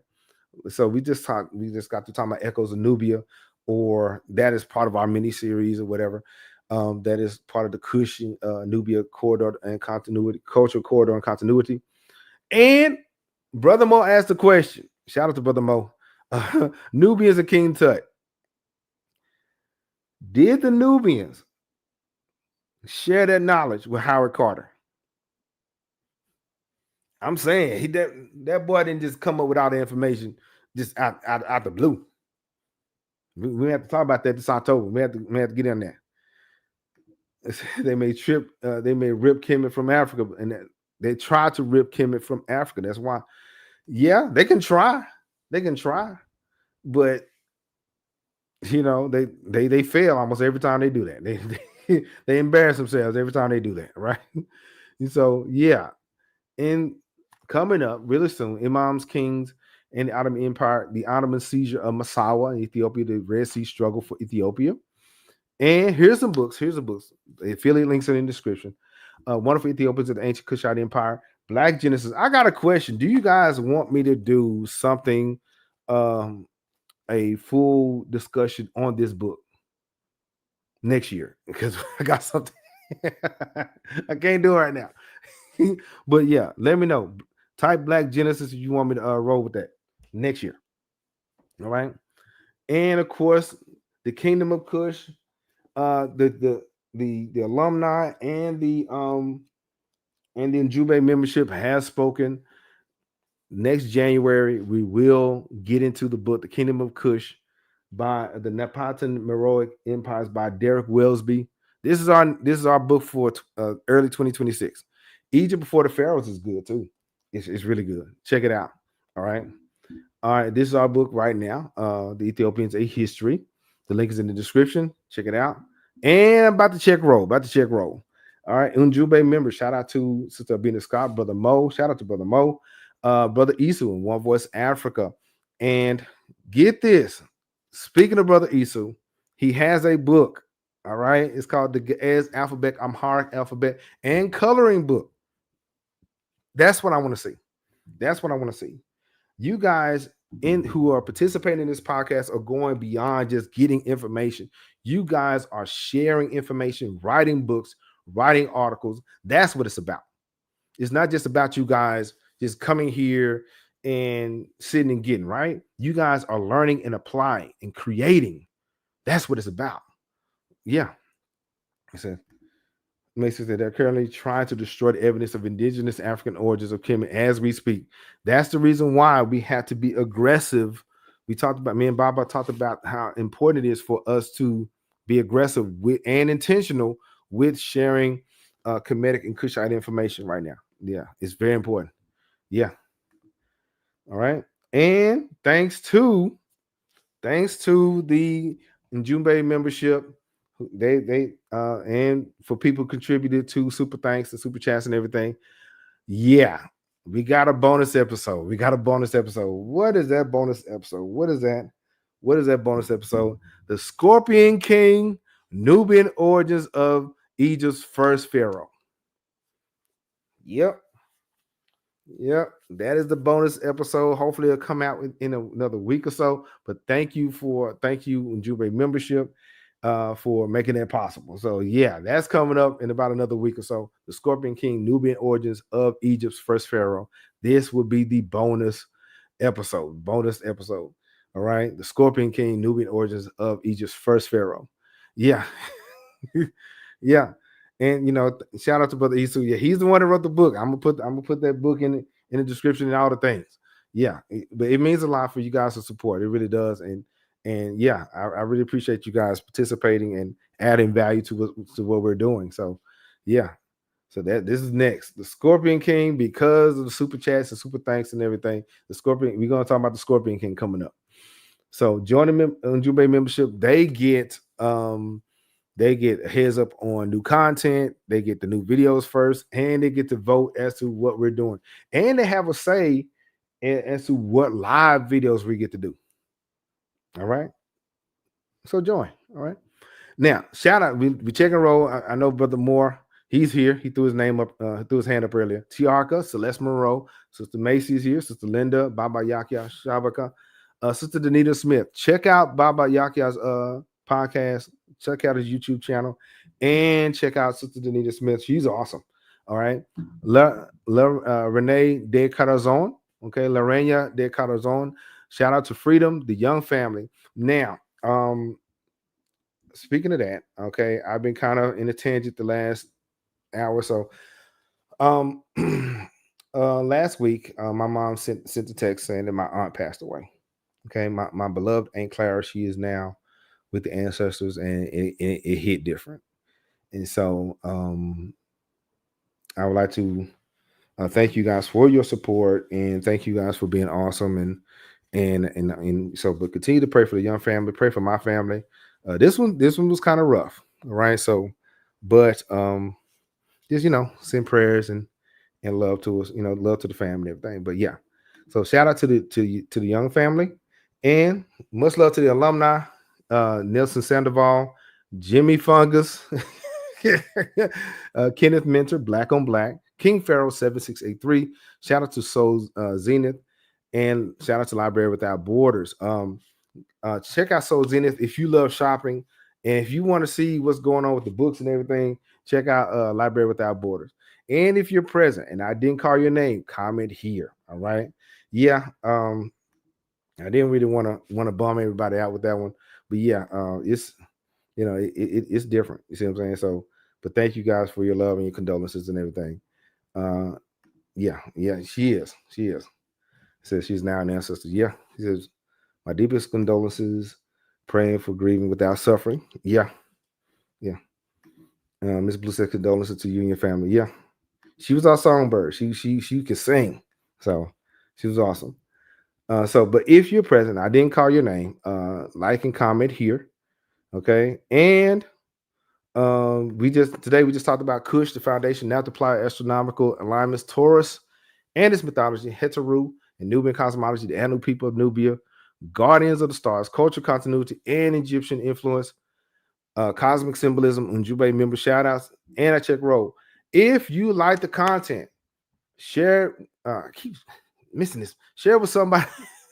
So we just got to talk about Echoes of Nubia, or that is part of our mini series or whatever. That is part of the Kushite Nubia corridor and continuity, cultural corridor and continuity. And Brother Mo asked the question. Shout out to Brother Mo. Nubians and King Tut. Did the Nubians share that knowledge with Howard Carter? I'm saying that boy didn't just come up with all the information just out the blue. We have to talk about that this October. We have to get in there. They may rip Kemet from Africa, and they try to rip Kemet from Africa. That's why, yeah, they can try. But they fail almost every time they do that. They embarrass themselves every time they do that, right? And so yeah, and coming up really soon, Imams, Kings, and the Ottoman Empire, the Ottoman seizure of Massawa in Ethiopia, the Red Sea struggle for Ethiopia. And here's some books. The affiliate links are in the description. Wonderful Ethiopians of the Ancient Kushite Empire, Black Genesis. I got a question. Do you guys want me to do something, a full discussion on this book? next year because I got something I can't do it right now. But yeah, let me know. Type Black Genesis if you want me to roll with that next year. All right. And of course, the Kingdom of Kush, the alumni and the Ujumbe membership has spoken. Next January, we will get into the book, The Kingdom of Kush, by the Napatan Meroic Empires by Derek Wellesby. This is our book for early 2026. Egypt Before the Pharaohs is good too. It's really good. Check it out. All right. All right. This is our book right now. The Ethiopians: A History. The link is in the description. Check it out. And I'm about to check roll. All right. Unjube member. Shout out to Sister Abina Scott, Brother Mo. Shout out to Brother Mo. Brother Isu in One Voice Africa. And get this. Speaking of Brother Isu, he has a book. All right. It's called the Ge'ez Alphabet, Amharic Alphabet, and Coloring Book. That's what I want to see. You guys who are participating in this podcast are going beyond just getting information. You guys are sharing information, writing books, writing articles. That's what it's about. It's not just about you guys just coming here and sitting and getting, right? You guys are learning and applying and creating. That's what it's about. Yeah. I said, makes it that they're currently trying to destroy the evidence of indigenous African origins of Kemet as we speak. That's the reason why we have to be aggressive. Me and Baba talked about how important it is for us to be aggressive with and intentional with sharing Kemetic and Kushite information right now. Yeah, it's very important. Yeah. All right. And thanks to the Ujumbe membership, they and for people contributed to super thanks and super chats and everything. Yeah, we got a bonus episode. What is that bonus episode? What is that bonus episode? The Scorpion King, Nubian origins of Egypt's first pharaoh. Yep. That is the bonus episode. Hopefully it'll come out in another week or so. But thank you, Ujumbe membership, for making that possible. So yeah, that's coming up in about another week or so. The Scorpion King, Nubian origins of Egypt's first pharaoh. This will be the bonus episode. All right. The Scorpion King, Nubian origins of Egypt's first pharaoh. Yeah. Yeah. And shout out to Brother Isu. Yeah, he's the one that wrote the book. I'm gonna put that book in the description and all the things. Yeah, but it means a lot for you guys to support. It really does. And yeah, I really appreciate you guys participating and adding value to what we're doing. So yeah. So this is next. The Scorpion King, because of the super chats and super thanks and everything. The Scorpion, we're gonna talk about the Scorpion King coming up. So joining Ujumbe membership, they get a heads up on new content. They get the new videos first, and they get to vote as to what we're doing. And they have a say as to what live videos we get to do. All right. So join. All right. Now, shout out. We check and roll. I know Brother Moore. He's here. He threw his name up, threw his hand up earlier. Tiarka, Celeste Monroe, Sister Macy's here, Sister Linda, Baba Yakia Shabaka, Sister Danita Smith. Check out Baba Yakia's podcast. Check out his YouTube channel and check out Sister Danita Smith. She's awesome. All right. Renee De Carazon. Okay. Lorena De Carazon. Shout out to Freedom, the Young family. Now, speaking of that, okay, I've been kind of in a tangent the last hour or so. Last week, my mom sent a text saying that my aunt passed away. Okay, my beloved Aunt Clara, she is now with the ancestors, and it hit different. And so I would like to thank you guys for your support, and thank you guys for being awesome, and so, but continue to pray for the young family, pray for my family. This one was kind of rough, all right. So, but just send prayers and love to us, love to the family and everything. But yeah, so shout out to the young family, and much love to the alumni, Nelson Sandoval, Jimmy Fungus, Kenneth Mentor, Black on Black, King Pharaoh 7683. Shout out to Soul Zenith, and shout out to Library Without Borders. Check out Soul Zenith if you love shopping And if you want to see what's going on with the books and everything, check out Library Without Borders. And if you're present and I didn't call your name, comment here. All right. Yeah. I didn't really want to bum everybody out with that one, but yeah, it's it's different. You see what I'm saying? So, but thank you guys for your love and your condolences and everything. Yeah, she is. She is. Says she's now an ancestor. Yeah, she says my deepest condolences, praying for grieving without suffering. Yeah, yeah. Miss Blue says condolences to you and your family. Yeah, she was our songbird. She could sing, so she was awesome. But if you're present, I didn't call your name. Like and comment here, okay? And we just talked about Kush, the foundation, Napta Playa, astronomical alignments, Taurus, and its mythology, Heteru, and Nubian cosmology, the Anu people of Nubia, guardians of the stars, cultural continuity, and Egyptian influence, cosmic symbolism, Ujumbe member shout outs, and I check roll. If you like the content, share. I keep missing this. Share with somebody.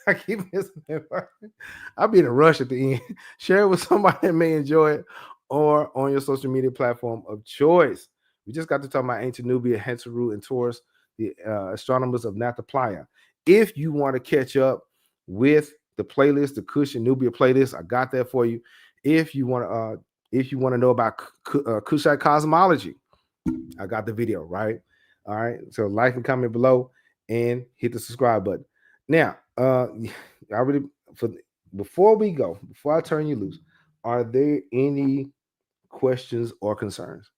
I keep missing it. I'll be in a rush at the end. Share it with somebody that may enjoy it or on your social media platform of choice. We just got to talk about ancient Nubia, Heteru, and Taurus, the astronomers of Napta Playa. If you want to catch up with the playlist, the Kush and Nubia playlist, I got that for you. If you want to know about Kushite cosmology, I got the video, right? All right. So like and comment below and hit the subscribe button. Now, I really before I turn you loose, are there any questions or concerns?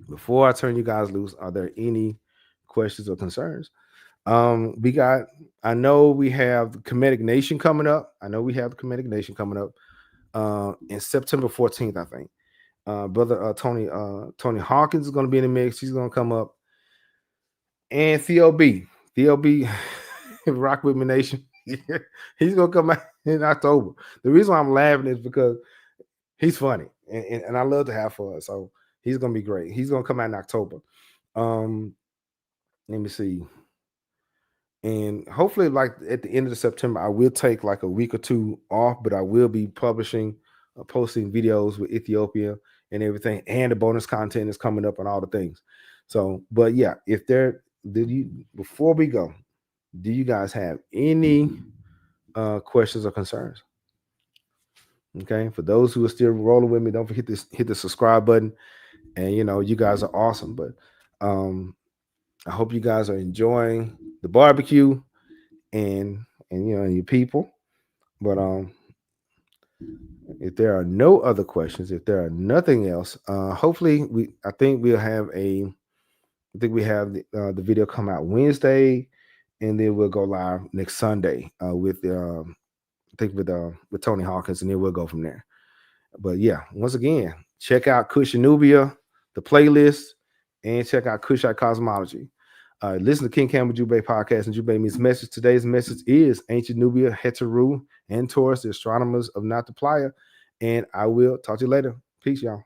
Before I turn you guys loose, are there any questions or concerns? I know we have the Kemetic Nation coming up. In September 14th, I think. Brother Tony Hawkins is going to be in the mix. He's going to come up. And Theo B, Rock With Me Nation. He's going to come out in October. The reason why I'm laughing is because he's funny. And I love to have fun. So he's going to be great. He's going to come out in October. Let me see. And hopefully, like at the end of September, I will take like a week or two off, but I will be posting videos with Ethiopia and everything, and the bonus content is coming up and all the things. So, but yeah, before we go, do you guys have any questions or concerns? Okay, for those who are still rolling with me, don't forget to hit the subscribe button. And you guys are awesome. But I hope you guys are enjoying the barbecue and your people. But if there are no other questions, if there are nothing else, hopefully I think we have the video come out Wednesday, and then we'll go live next Sunday with Tony Hawkins, and then we'll go from there. But yeah, once again, check out Kush and Nubia, the playlist, and check out Kushite Cosmology. Listen to King Cam Ujumbe Podcast and Ujumbe Means Message. Today's message is Ancient Nubia, Heteru, and Taurus, the astronomers of Napta Playa. And I will talk to you later. Peace, y'all.